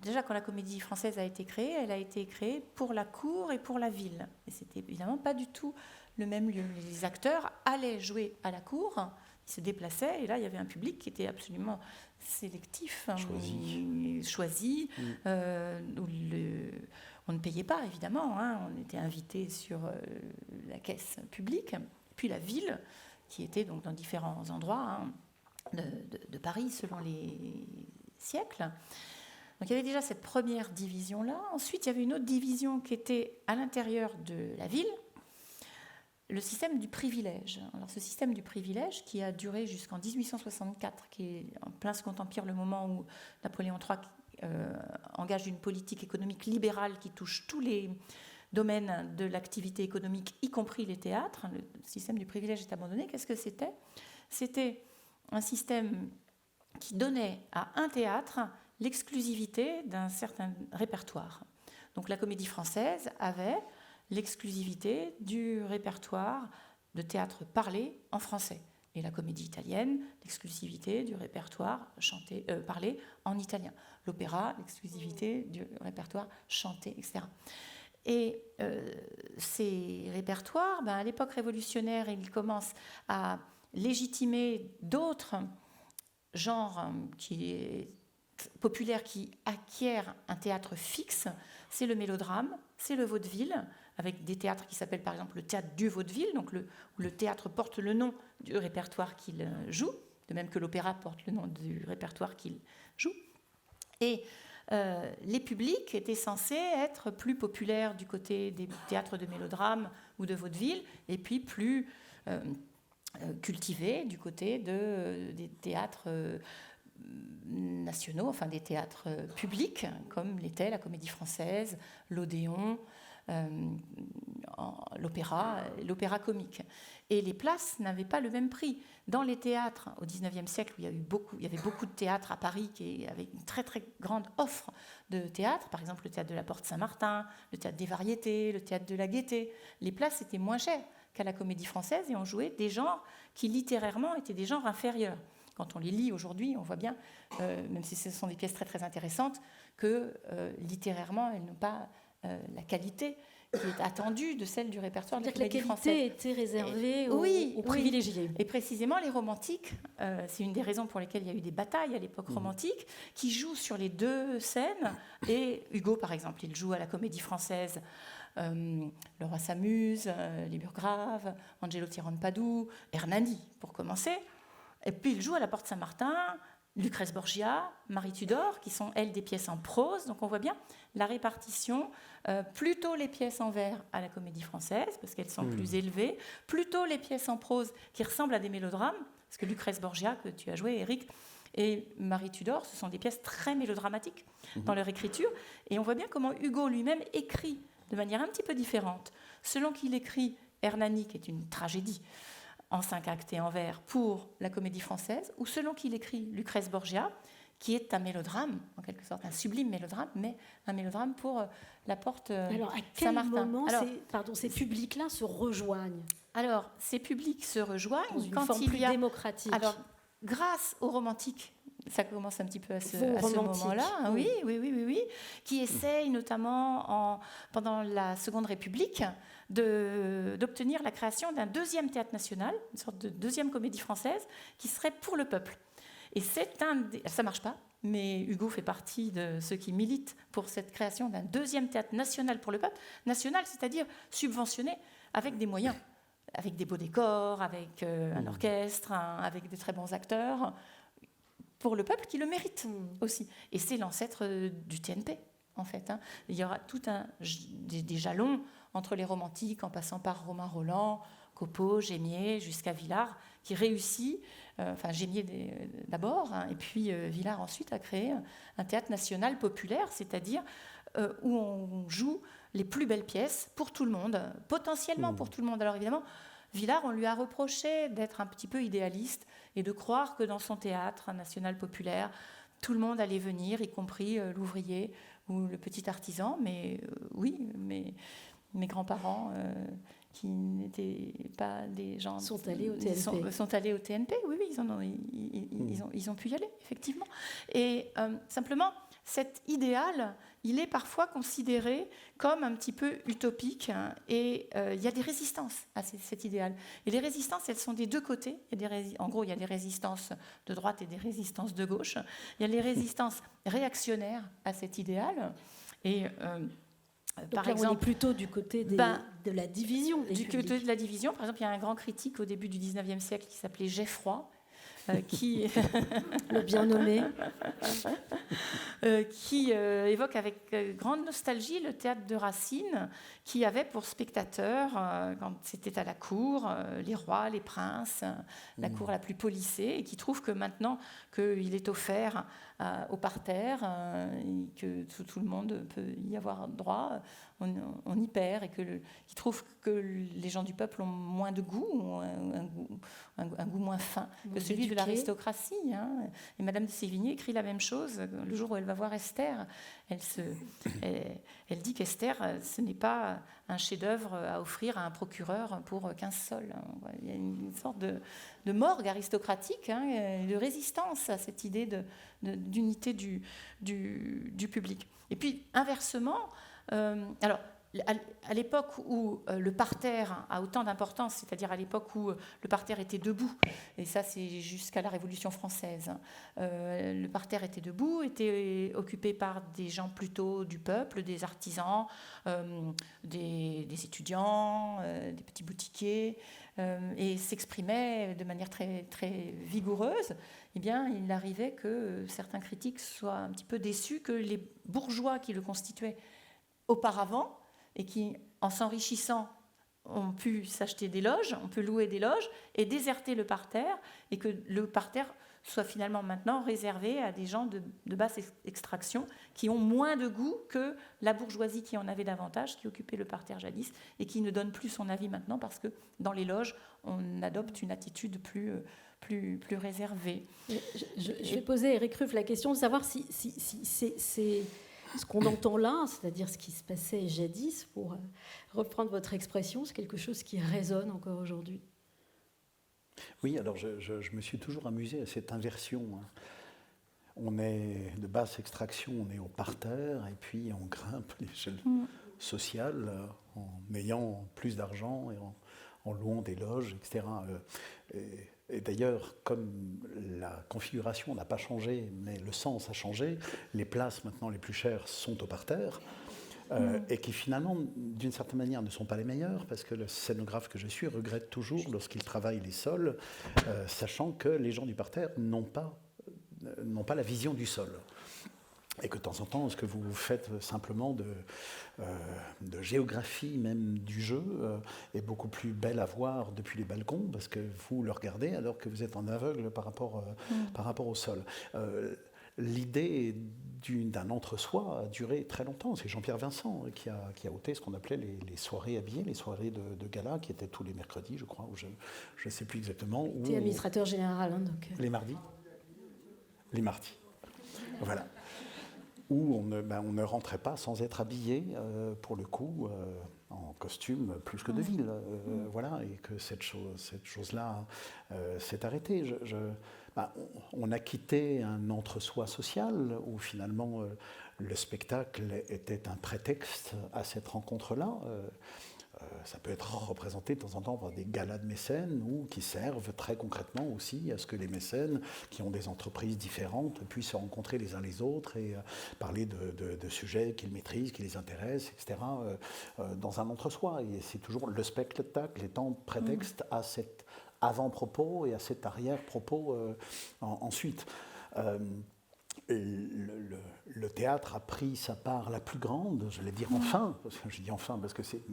Déjà, quand la Comédie Française a été créée, elle a été créée pour la cour et pour la ville. Et c'était évidemment pas du tout le même lieu. Les acteurs allaient jouer à la cour, ils se déplaçaient, et là, il y avait un public qui était absolument sélectif, choisi. On ne payait pas, évidemment. On était invité sur la caisse publique. Puis la ville, qui était donc dans différents endroits de Paris, selon les siècles. Donc il y avait déjà cette première division-là. Ensuite, il y avait une autre division qui était à l'intérieur de la ville, le système du privilège. Alors ce système du privilège qui a duré jusqu'en 1864, qui est en plein Second Empire, le moment où Napoléon III engage une politique économique libérale qui touche tous les domaines de l'activité économique, y compris les théâtres. Le système du privilège est abandonné. Qu'est-ce que c'était ? C'était un système qui donnait à un théâtre l'exclusivité d'un certain répertoire. Donc la Comédie Française avait l'exclusivité du répertoire de théâtre parlé en français. Et la Comédie Italienne, l'exclusivité du répertoire parlé en italien. L'opéra, l'exclusivité du répertoire chanté, etc. Et ces répertoires, à l'époque révolutionnaire, ils commencent à légitimer d'autres genres populaires qui acquièrent un théâtre fixe. c'est le mélodrame, c'est le vaudeville, avec des théâtres qui s'appellent par exemple le théâtre du vaudeville, donc où le théâtre porte le nom du répertoire qu'il joue, de même que l'opéra porte le nom du répertoire qu'il joue. Et les publics étaient censés être plus populaires du côté des théâtres de mélodrame ou de vaudeville, et puis plus cultivés du côté des théâtres nationaux, enfin des théâtres publics, comme l'était la Comédie Française, l'Odéon, l'opéra comique. Et les places n'avaient pas le même prix. Dans les théâtres, au XIXe siècle, où il y avait beaucoup de théâtres à Paris qui avaient une très très grande offre de théâtre, par exemple le théâtre de la Porte Saint-Martin, le théâtre des Variétés, le théâtre de la Gaîté, les places étaient moins chères qu'à la Comédie Française et on jouait des genres qui littérairement étaient des genres inférieurs. Quand on les lit aujourd'hui, on voit bien, même si ce sont des pièces très très intéressantes, que littérairement elles n'ont pas la qualité qui est attendue de celle du répertoire de la Comédie Française. La qualité était réservée aux privilégiés. Et précisément, les romantiques, c'est une des raisons pour lesquelles il y a eu des batailles à l'époque romantique, qui jouent sur les deux scènes. Et Hugo, par exemple, il joue à la Comédie Française Le Roi s'amuse, Les Burgraves, Angelo Tirone-Padoue, Hernani, pour commencer. Et puis il joue à la Porte Saint-Martin, Lucrèce Borgia, Marie Tudor, qui sont, elles, des pièces en prose. Donc on voit bien la répartition, plutôt les pièces en vers à la Comédie Française, parce qu'elles sont plus élevées, plutôt les pièces en prose qui ressemblent à des mélodrames, parce que Lucrèce Borgia, que tu as joué, Eric, et Marie Tudor, ce sont des pièces très mélodramatiques dans leur écriture. Et on voit bien comment Hugo lui-même écrit de manière un petit peu différente. Selon qu'il écrit Hernani, qui est une tragédie, en 5 actes et en vers pour la Comédie Française, ou selon qu'il écrit Lucrèce Borgia, qui est un mélodrame, en quelque sorte, un sublime mélodrame, mais un mélodrame pour la Porte Saint-Martin. Alors, à quel moment ces publics-là se rejoignent? Alors, ces publics se rejoignent dans une quand forme il plus y a... démocratique. Alors, grâce aux romantiques, ça commence un petit peu à ce moment-là, oui, qui essayent notamment pendant la Seconde République d'obtenir la création d'un deuxième théâtre national, une sorte de deuxième comédie française, qui serait pour le peuple. Et ça ne marche pas, mais Hugo fait partie de ceux qui militent pour cette création d'un deuxième théâtre national pour le peuple. National, c'est-à-dire subventionné avec des moyens, avec des beaux décors, avec un orchestre, avec des très bons acteurs, pour le peuple qui le mérite aussi. Et c'est l'ancêtre du TNP, en fait. Il y aura tout des jalons entre les romantiques, en passant par Romain Rolland, Copeau, Gémier, jusqu'à Villars, qui réussit, Gémier d'abord, et puis Villars ensuite a créé un théâtre national populaire, c'est-à-dire où on joue les plus belles pièces pour tout le monde, potentiellement pour tout le monde. Alors évidemment, Villars, on lui a reproché d'être un petit peu idéaliste et de croire que dans son théâtre national populaire, tout le monde allait venir, y compris l'ouvrier ou le petit artisan. Mais mais mes grands-parents, qui n'étaient pas des gens... Sont allés au TNP. Sont allés au TNP, oui, ils ont pu y aller, effectivement. Et simplement, cet idéal, il est parfois considéré comme un petit peu utopique, et il y a des résistances à cet idéal. Et les résistances, elles sont des deux côtés. En gros, il y a des résistances de droite et des résistances de gauche. Il y a les résistances réactionnaires à cet idéal. Et par exemple, on est plutôt du côté de la division. Côté de la division. Par exemple, il y a un grand critique au début du XIXe siècle qui s'appelait Geffroy, qui le bien nommé, qui évoque avec grande nostalgie le théâtre de Racine, qui avait pour spectateurs, quand c'était à la cour, les rois, les princes, la cour la plus policée, et qui trouve que maintenant qu'il est offert au parterre, et que tout le monde peut y avoir droit, on y perd, et qui trouve que les gens du peuple ont moins de goût, ont un goût moins fin que celui de l'aristocratie. Et Madame de Sévigné écrit la même chose le jour où elle va voir Esther. Elle dit qu'Esther, ce n'est pas un chef-d'œuvre à offrir à un procureur pour 15 sols. Il y a une sorte de morgue aristocratique, de résistance à cette idée d'unité du public. Et puis, inversement, alors, à l'époque où le parterre a autant d'importance, c'est-à-dire à l'époque où le parterre était debout, et ça c'est jusqu'à la Révolution française, le parterre était debout, était occupé par des gens plutôt du peuple, des artisans, des étudiants, des petits boutiquiers, et s'exprimait de manière très, très vigoureuse. Eh bien, il arrivait que certains critiques soient un petit peu déçus que les bourgeois qui le constituaient auparavant, et qui, en s'enrichissant, ont pu s'acheter des loges, ont pu louer des loges et déserter le parterre, et que le parterre soit finalement maintenant réservé à des gens de basse extraction qui ont moins de goût que la bourgeoisie qui en avait davantage, qui occupait le parterre jadis et qui ne donne plus son avis maintenant parce que dans les loges, on adopte une attitude plus réservée. Je vais poser à Éric Ruffe la question de savoir si c'est ce qu'on entend là, c'est-à-dire ce qui se passait jadis, pour reprendre votre expression, c'est quelque chose qui résonne encore aujourd'hui. Oui, alors je me suis toujours amusé à cette inversion. On est de basse extraction, on est au parterre, et puis on grimpe l'échelle sociale en ayant plus d'argent et en louant des loges, etc. Et d'ailleurs, comme la configuration n'a pas changé, mais le sens a changé, les places maintenant les plus chères sont au parterre, et qui finalement, d'une certaine manière, ne sont pas les meilleures, parce que le scénographe que je suis regrette toujours lorsqu'il travaille les sols, sachant que les gens du parterre n'ont pas la vision du sol. Et que de temps en temps, ce que vous faites simplement de géographie même du jeu est beaucoup plus belle à voir depuis les balcons, parce que vous le regardez alors que vous êtes en aveugle par rapport au sol. L'idée d'un entre-soi a duré très longtemps. C'est Jean-Pierre Vincent qui a ôté ce qu'on appelait les soirées habillées, les soirées de gala, qui étaient tous les mercredis, je crois, ou je ne sais plus exactement. Vous étiez administrateur général. Donc. Les mardis. Les mardis. Voilà. Où on ne rentrait pas sans être habillé, pour le coup, en costume plus que de ville. Voilà, et que cette chose-là s'est arrêtée. On a quitté un entre-soi social où finalement le spectacle était un prétexte à cette rencontre-là. Ça peut être représenté de temps en temps par des galas de mécènes ou qui servent très concrètement aussi à ce que les mécènes qui ont des entreprises différentes puissent se rencontrer les uns les autres et parler de sujets qu'ils maîtrisent, qui les intéressent, etc. Dans un entre-soi. Et c'est toujours le spectacle étant prétexte à cet avant-propos et à cet arrière-propos ensuite. Le théâtre a pris sa part la plus grande, je vais dire enfin, parce que je dis enfin parce que c'est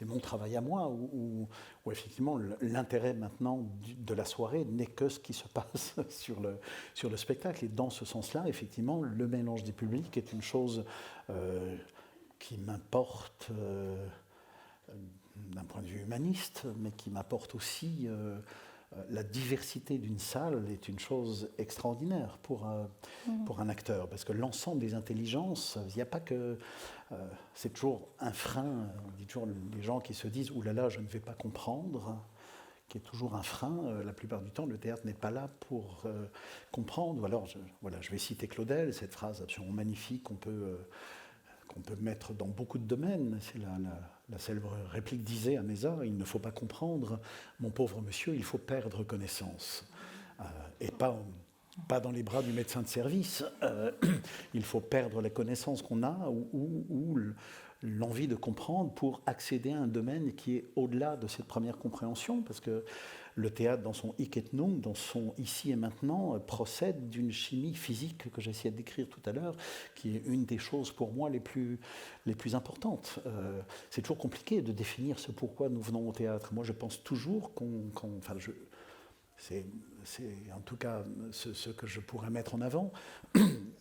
mon travail à moi, où effectivement l'intérêt maintenant de la soirée n'est que ce qui se passe sur le spectacle. Et dans ce sens-là, effectivement, le mélange des publics est une chose qui m'importe d'un point de vue humaniste, mais qui m'apporte aussi... la diversité d'une salle est une chose extraordinaire pour un acteur, parce que l'ensemble des intelligences, il n'y a pas que... c'est toujours un frein, on dit toujours les gens qui se disent « Ouh là là, je ne vais pas comprendre », qui est toujours un frein. La plupart du temps, le théâtre n'est pas là pour comprendre. Alors, je vais citer Claudel, cette phrase absolument magnifique qu'on peut mettre dans beaucoup de domaines. C'est la célèbre réplique d'Isée à Mézard, il ne faut pas comprendre, mon pauvre monsieur, il faut perdre connaissance. Et pas dans les bras du médecin de service. Il faut perdre la connaissance qu'on a ou l'envie de comprendre pour accéder à un domaine qui est au-delà de cette première compréhension, parce que le théâtre, dans son hic et nunc, dans son ici et maintenant, procède d'une chimie physique que j'essayais de décrire tout à l'heure, qui est une des choses pour moi les plus importantes. C'est toujours compliqué de définir ce pourquoi nous venons au théâtre. Moi, je pense toujours c'est en tout cas ce que je pourrais mettre en avant.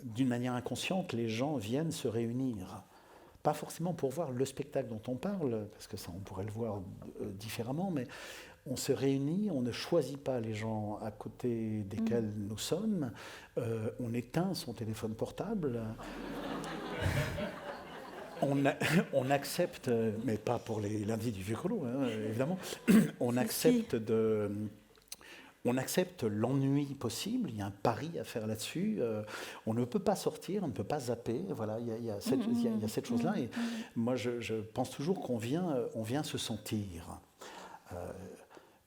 D'une manière inconsciente, les gens viennent se réunir. Pas forcément pour voir le spectacle dont on parle, parce que ça, on pourrait le voir différemment, mais on se réunit, on ne choisit pas les gens à côté desquels nous sommes, on éteint son téléphone portable, on accepte, mais pas pour les lundis du Vieux Colo, évidemment, on accepte On accepte l'ennui possible, il y a un pari à faire là-dessus. On ne peut pas sortir, on ne peut pas zapper. Voilà, il y a cette chose-là. Et moi, je pense toujours qu'on vient se sentir.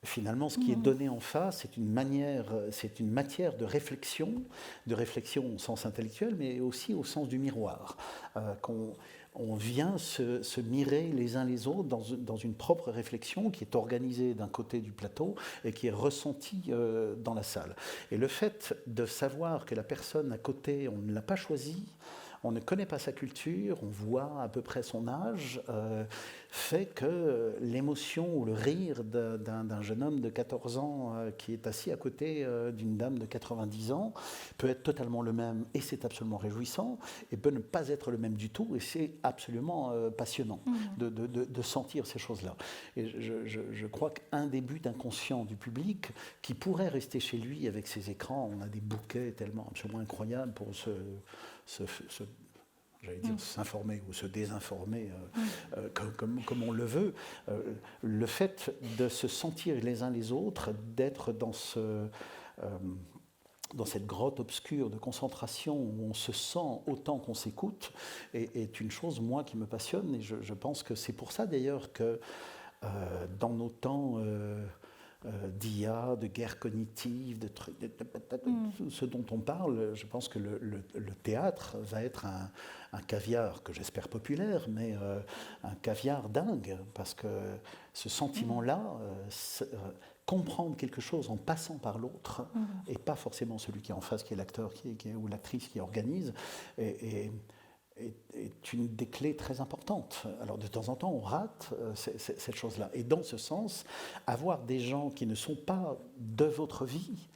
Finalement, ce qui est donné en face, c'est une matière de réflexion au sens intellectuel, mais aussi au sens du miroir. On vient se mirer les uns les autres dans une propre réflexion qui est organisée d'un côté du plateau et qui est ressentie dans la salle. Et le fait de savoir que la personne à côté, on ne l'a pas choisie, on ne connaît pas sa culture, on voit à peu près son âge, fait que l'émotion ou le rire d'un jeune homme de 14 ans qui est assis à côté d'une dame de 90 ans peut être totalement le même, et c'est absolument réjouissant, et peut ne pas être le même du tout, et c'est absolument passionnant de sentir ces choses-là. Et je crois qu'un des buts inconscients du public, qui pourrait rester chez lui avec ses écrans, on a des bouquets tellement absolument incroyables pour s'informer ou se désinformer comme on le veut. Le fait de se sentir les uns les autres, d'être dans cette grotte obscure de concentration où on se sent autant qu'on s'écoute, est une chose, moi, qui me passionne. Et je pense que c'est pour ça, d'ailleurs, que dans nos temps d'IA, de guerre cognitive, de trucs, ce dont on parle, je pense que le théâtre va être un caviar que j'espère populaire, mais un caviar dingue, parce que ce sentiment-là, comprendre quelque chose en passant par l'autre, et pas forcément celui qui est en face, qui est l'acteur ou l'actrice qui organise, est une des clés très importantes. Alors de temps en temps, on rate cette chose-là. Et dans ce sens, avoir des gens qui ne sont pas de votre vie,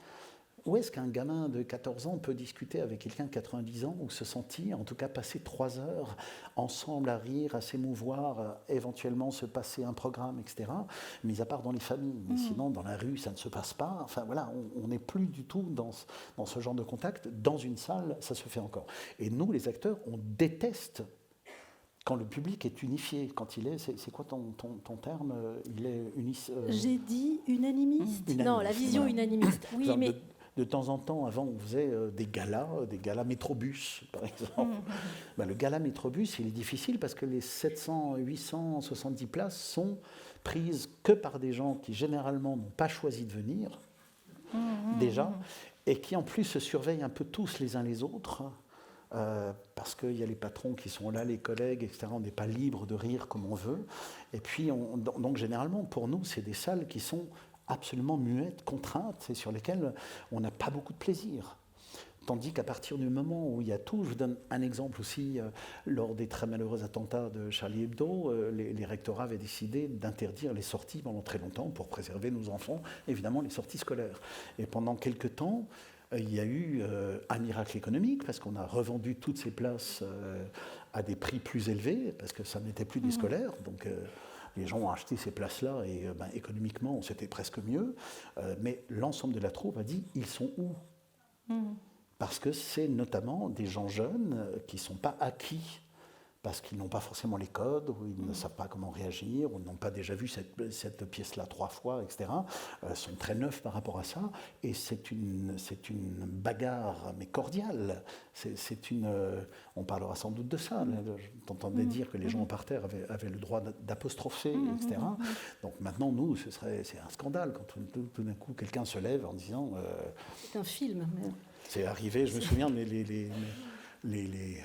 où est-ce qu'un gamin de 14 ans peut discuter avec quelqu'un de 90 ans ou se sentir, en tout cas passer 3 heures ensemble à rire, à s'émouvoir, éventuellement se passer un programme, etc. Mis à part dans les familles. Mais sinon, dans la rue, ça ne se passe pas. Enfin voilà, on n'est plus du tout dans ce genre de contact. Dans une salle, ça se fait encore. Et nous, les acteurs, on déteste quand le public est unifié, quand il est... C'est quoi ton terme? Il est J'ai dit unanimiste. Non, la vision unanimiste. Oui, mais... De temps en temps, avant, on faisait des galas Métrobus, par exemple. Le gala Métrobus, il est difficile parce que les 700, 800, 70 places sont prises que par des gens qui, généralement, n'ont pas choisi de venir, déjà, et qui, en plus, se surveillent un peu tous les uns les autres, parce qu'il y a les patrons qui sont là, les collègues, etc. On n'est pas libre de rire comme on veut. Et puis, donc, généralement, pour nous, c'est des salles qui sont absolument muettes, contraintes, et sur lesquelles on n'a pas beaucoup de plaisir. Tandis qu'à partir du moment où il y a tout, je vous donne un exemple aussi, lors des très malheureux attentats de Charlie Hebdo, les rectorats avaient décidé d'interdire les sorties pendant très longtemps pour préserver nos enfants, évidemment les sorties scolaires. Et pendant quelques temps, il y a eu un miracle économique, parce qu'on a revendu toutes ces places à des prix plus élevés, parce que ça n'était plus des scolaires, donc... les gens ont acheté ces places-là et économiquement, c'était presque mieux. Mais l'ensemble de la troupe a dit, ils sont où ? Parce que c'est notamment des gens jeunes qui ne sont pas acquis, parce qu'ils n'ont pas forcément les codes, ou ils ne savent pas comment réagir, ou n'ont pas déjà vu cette pièce-là 3 fois, etc. Sont très neufs par rapport à ça, et c'est une bagarre, mais cordiale. On parlera sans doute de ça. T'entendais dire que les gens par terre avaient le droit d'apostropher, etc. Donc maintenant, nous, c'est un scandale quand tout d'un coup quelqu'un se lève en disant... c'est un film. Mais... C'est arrivé, je me souviens, les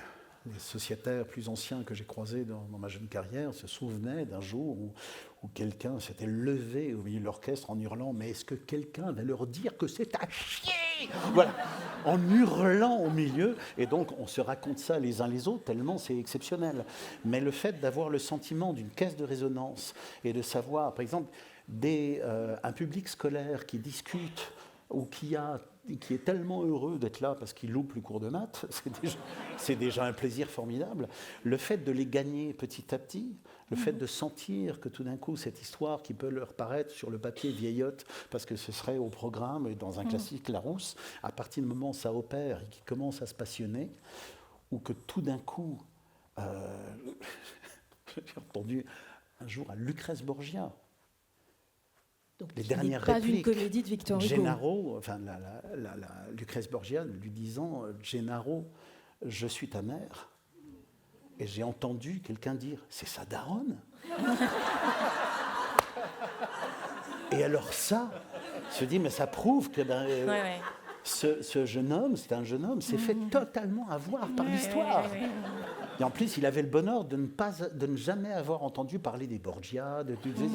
sociétaires plus anciens que j'ai croisés dans ma jeune carrière se souvenaient d'un jour où quelqu'un s'était levé au milieu de l'orchestre en hurlant « Mais est-ce que quelqu'un va leur dire que c'est à chier ?» Voilà, en hurlant au milieu. Et donc, on se raconte ça les uns les autres, tellement c'est exceptionnel. Mais le fait d'avoir le sentiment d'une caisse de résonance et de savoir, par exemple, un public scolaire qui discute ou qui est tellement heureux d'être là parce qu'il loupe le cours de maths, c'est déjà un plaisir formidable. Le fait de les gagner petit à petit, le fait de sentir que tout d'un coup, cette histoire qui peut leur paraître sur le papier vieillotte, parce que ce serait au programme et dans un classique Larousse, à partir du moment où ça opère et qu'ils commencent à se passionner, ou que tout d'un coup, j'ai entendu un jour à Lucrèce Borgia, Donc, les qui dernières n'est pas répliques. d'une comédie de Victor Hugo. Gennaro, enfin Lucrèce Borgia lui disant Gennaro, je suis ta mère. Et j'ai entendu quelqu'un dire c'est sa daronne. Et alors ça, je me dis mais ça prouve que ce jeune homme, c'est un jeune homme, s'est fait totalement avoir par l'histoire. Et en plus, il avait le bonheur de ne jamais avoir entendu parler des Borgia, etc.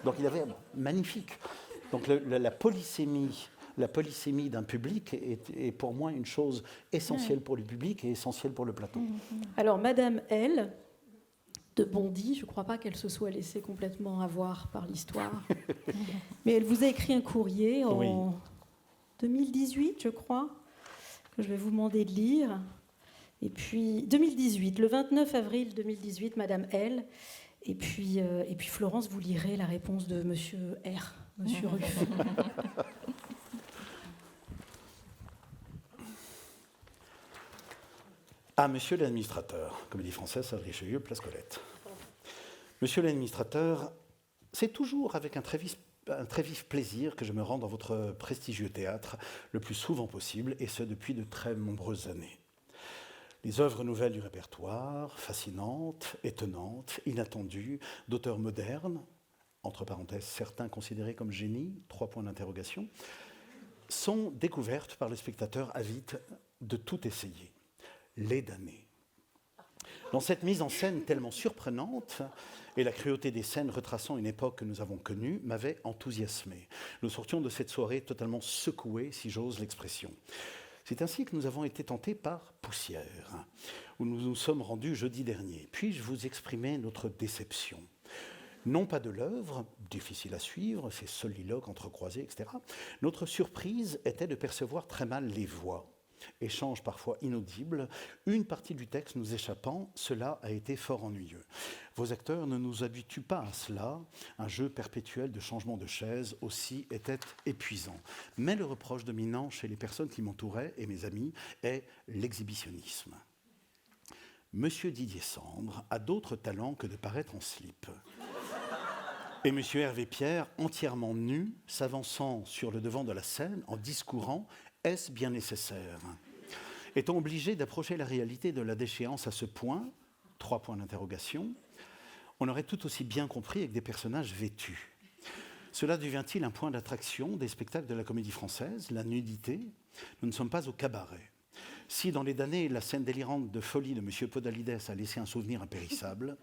Donc il avait magnifique. Donc la polysémie d'un public est pour moi une chose essentielle pour le public et essentielle pour le plateau. Alors Madame L de Bondy, je ne crois pas qu'elle se soit laissée complètement avoir par l'histoire, mais elle vous a écrit un courrier en 2018, je crois, que je vais vous demander de lire. Et puis 2018, le 29 avril 2018, Madame L. Et puis Florence, vous lirez la réponse de Monsieur R, Monsieur Ruff. Ah, monsieur l'administrateur, Comédie Française, salle Richelieu, place Colette. Monsieur l'administrateur, c'est toujours avec un très vif plaisir que je me rends dans votre prestigieux théâtre le plus souvent possible, et ce depuis de très nombreuses années. Les œuvres nouvelles du répertoire, fascinantes, étonnantes, inattendues, d'auteurs modernes, entre parenthèses, certains considérés comme génies, 3 points d'interrogation, sont découvertes par le spectateur avide de tout essayer. Les damnés. Dans cette mise en scène tellement surprenante, et la cruauté des scènes retraçant une époque que nous avons connue m'avait enthousiasmé. Nous sortions de cette soirée totalement secoués, si j'ose l'expression. C'est ainsi que nous avons été tentés par Poussière, où nous nous sommes rendus jeudi dernier. Puis-je vous exprimer notre déception ? Non pas de l'œuvre, difficile à suivre, ces soliloques entrecroisés, etc. Notre surprise était de percevoir très mal les voix. Échanges parfois inaudibles, une partie du texte nous échappant, cela a été fort ennuyeux. Vos acteurs ne nous habituent pas à cela, un jeu perpétuel de changement de chaise aussi était épuisant. Mais le reproche dominant chez les personnes qui m'entouraient et mes amis est l'exhibitionnisme. Monsieur Didier Sandre a d'autres talents que de paraître en slip. Et monsieur Hervé Pierre, entièrement nu, s'avançant sur le devant de la scène en discourant. Est-ce bien nécessaire ? Étant obligé d'approcher la réalité de la déchéance à ce point, 3 points d'interrogation, on aurait tout aussi bien compris avec des personnages vêtus. Cela devient-il un point d'attraction des spectacles de la Comédie Française, la nudité ? Nous ne sommes pas au cabaret. Si dans les damnés, la scène délirante de folie de M. Podalides a laissé un souvenir impérissable,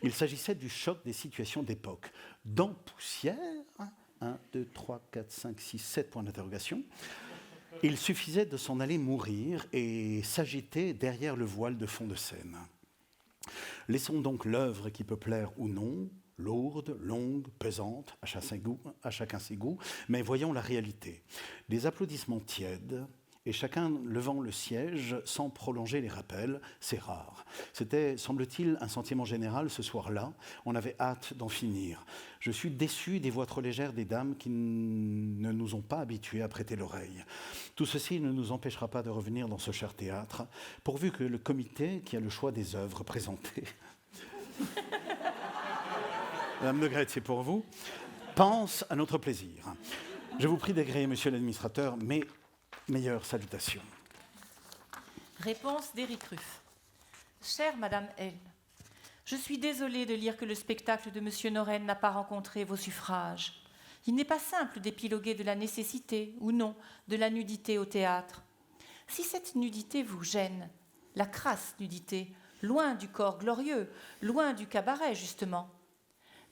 il s'agissait du choc des situations d'époque. Dans Poussière, 1, 2, 3, 4, 5, 6, 7 points d'interrogation, il suffisait de s'en aller mourir et s'agiter derrière le voile de fond de scène. Laissons donc l'œuvre qui peut plaire ou non, lourde, longue, pesante, à chacun ses goûts, mais voyons la réalité. Des applaudissements tièdes, et chacun levant le siège sans prolonger les rappels, c'est rare. C'était, semble-t-il, un sentiment général ce soir-là. On avait hâte d'en finir. Je suis déçu des voix trop légères des dames qui ne nous ont pas habitués à prêter l'oreille. Tout ceci ne nous empêchera pas de revenir dans ce cher théâtre, pourvu que le comité, qui a le choix des œuvres présentées, Madame de Grette, c'est pour vous, pense à notre plaisir. Je vous prie d'agréer, monsieur l'administrateur, mes meilleures salutations. Réponse d'Éric Ruff. Chère Madame L, je suis désolée de lire que le spectacle de Monsieur Norène n'a pas rencontré vos suffrages. Il n'est pas simple d'épiloguer de la nécessité, ou non, de la nudité au théâtre. Si cette nudité vous gêne, la crasse nudité, loin du corps glorieux, loin du cabaret, justement,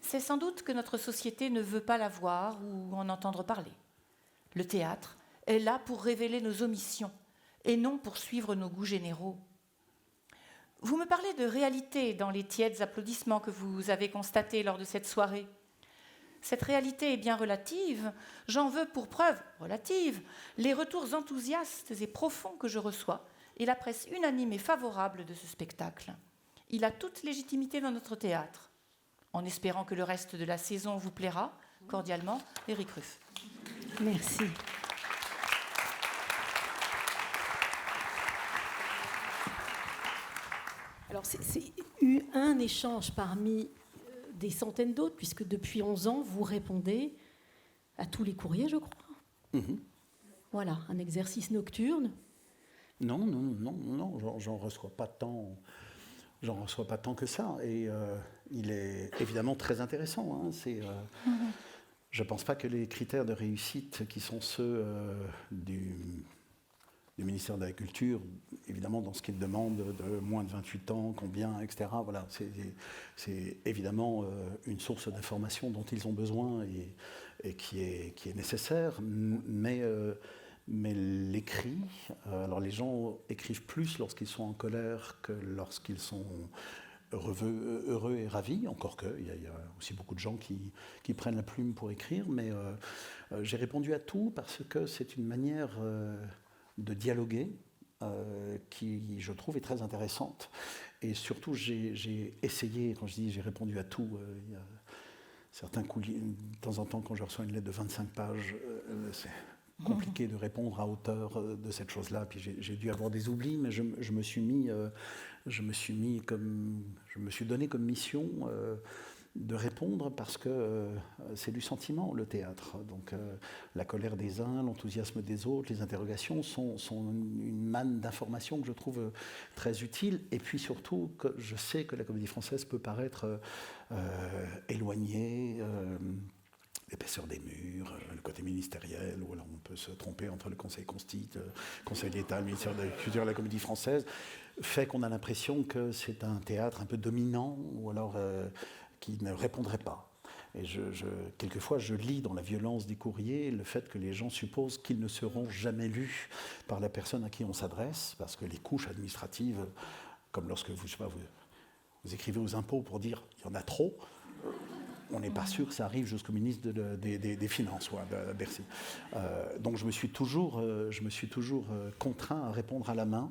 c'est sans doute que notre société ne veut pas la voir ou en entendre parler. Le théâtre est là pour révéler nos omissions et non pour suivre nos goûts généraux. Vous me parlez de réalité dans les tièdes applaudissements que vous avez constatés lors de cette soirée. Cette réalité est bien relative. J'en veux pour preuve relative les retours enthousiastes et profonds que je reçois et la presse unanime et favorable de ce spectacle. Il a toute légitimité dans notre théâtre. En espérant que le reste de la saison vous plaira, cordialement, Éric Ruff. Merci. Alors, c'est eu un échange parmi des centaines d'autres, puisque depuis 11 ans, vous répondez à tous les courriers, je crois. Voilà, un exercice nocturne. Non, j'en reçois pas tant. J'en reçois pas tant que ça. Et il est évidemment très intéressant. Hein. Je ne pense pas que les critères de réussite qui sont ceux du ministère de la Culture, évidemment dans ce qu'il demande de moins de 28 ans, combien, etc. Voilà, c'est évidemment une source d'information dont ils ont besoin et qui est nécessaire. Mais l'écrit, alors les gens écrivent plus lorsqu'ils sont en colère que lorsqu'ils sont heureux et ravis, encore qu'il y a aussi beaucoup de gens qui prennent la plume pour écrire, mais j'ai répondu à tout parce que c'est une manière de dialoguer qui, je trouve, est très intéressante. Et surtout, j'ai essayé, quand je dis j'ai répondu à tout, il y a certains coups, de temps en temps, quand je reçois une lettre de 25 pages, c'est compliqué de répondre à hauteur de cette chose-là. Puis j'ai dû avoir des oublis, mais je me suis donné comme mission de répondre parce que c'est du sentiment, le théâtre. Donc la colère des uns, l'enthousiasme des autres, les interrogations sont une manne d'informations que je trouve très utile. Et puis surtout, que je sais que la Comédie Française peut paraître éloignée, l'épaisseur des murs, le côté ministériel, où alors on peut se tromper entre le Conseil Consti, le Conseil d'État, le ministère de la Culture et la Comédie Française, fait qu'on a l'impression que c'est un théâtre un peu dominant, ou alors qui ne répondrait pas. Et quelquefois, je lis dans la violence des courriers le fait que les gens supposent qu'ils ne seront jamais lus par la personne à qui on s'adresse, parce que les couches administratives, comme lorsque vous écrivez aux impôts pour dire « il y en a trop », on n'est pas sûr que ça arrive jusqu'au ministre des Finances, de Bercy. Donc je me suis toujours contraint à répondre à la main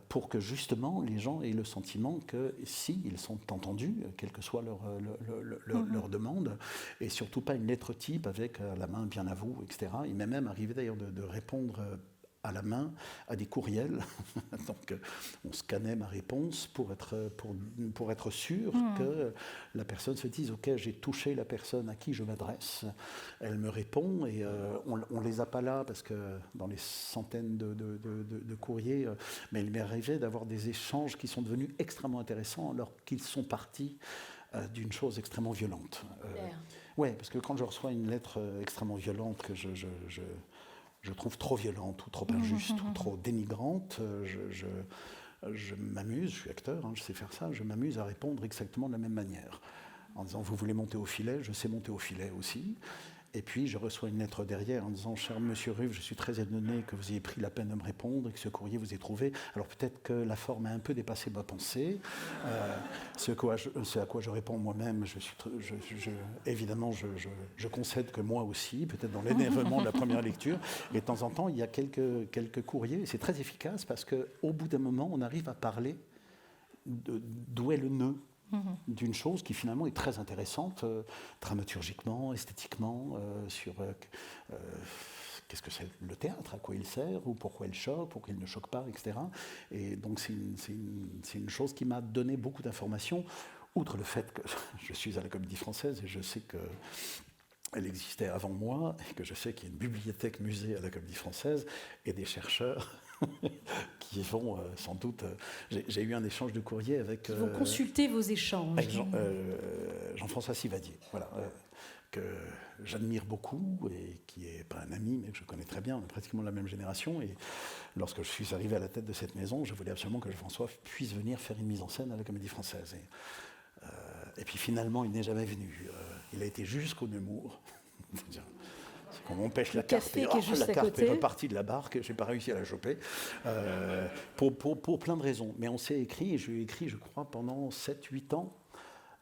pour que justement les gens aient le sentiment que si ils sont entendus, quelle que soit leur demande, et surtout pas une lettre type avec la main bien à vous, etc. Il m'est même arrivé d'ailleurs de répondre à la main à des courriels. Donc on scannait ma réponse pour être sûr que la personne se dise « Ok, j'ai touché la personne à qui je m'adresse, elle me répond » et on ne les a pas là parce que dans les centaines de courriers, mais il m'est arrivé d'avoir des échanges qui sont devenus extrêmement intéressants alors qu'ils sont partis d'une chose extrêmement violente. Oui, parce que quand je reçois une lettre extrêmement violente que je trouve trop violente ou trop injuste ou trop dénigrante, je m'amuse, je suis acteur, je sais faire ça, je m'amuse à répondre exactement de la même manière. En disant, vous voulez monter au filet, je sais monter au filet aussi. Et puis je reçois une lettre derrière en disant « Cher Monsieur Ruff, je suis très étonné que vous ayez pris la peine de me répondre et que ce courrier vous ait trouvé. Alors peut-être que la forme a un peu dépassé ma pensée. Ce à quoi je réponds moi-même, évidemment, je concède que moi aussi, peut-être dans l'énervement de la première lecture. Et de temps en temps, il y a quelques courriers. Et c'est très efficace parce qu'au bout d'un moment, on arrive à parler d'où est le nœud d'une chose qui finalement est très intéressante, dramaturgiquement, esthétiquement, sur qu'est-ce que c'est le théâtre, à quoi il sert, ou pourquoi il choque, pourquoi il ne choque pas, etc. Et donc c'est une chose qui m'a donné beaucoup d'informations, outre le fait que je suis à la Comédie Française et je sais qu'elle existait avant moi, et que je sais qu'il y a une bibliothèque musée à la Comédie Française, et des chercheurs qui vont sans doute... J'ai eu un échange de courrier avec... Ils vont consulter vos échanges. Avec Jean-François Sivadier, voilà, que j'admire beaucoup et qui n'est pas un ami, mais que je connais très bien, on est pratiquement de la même génération. Et lorsque je suis arrivé à la tête de cette maison, je voulais absolument que Jean-François puisse venir faire une mise en scène à la Comédie Française. Et puis finalement, il n'est jamais venu. Il a été jusqu'au Nemours. Quand on pêche la carpe, la carpe est repartie de la barque, je n'ai pas réussi à la choper, pour plein de raisons. Mais on s'est écrit, et je lui ai écrit, je crois, pendant 7-8 ans.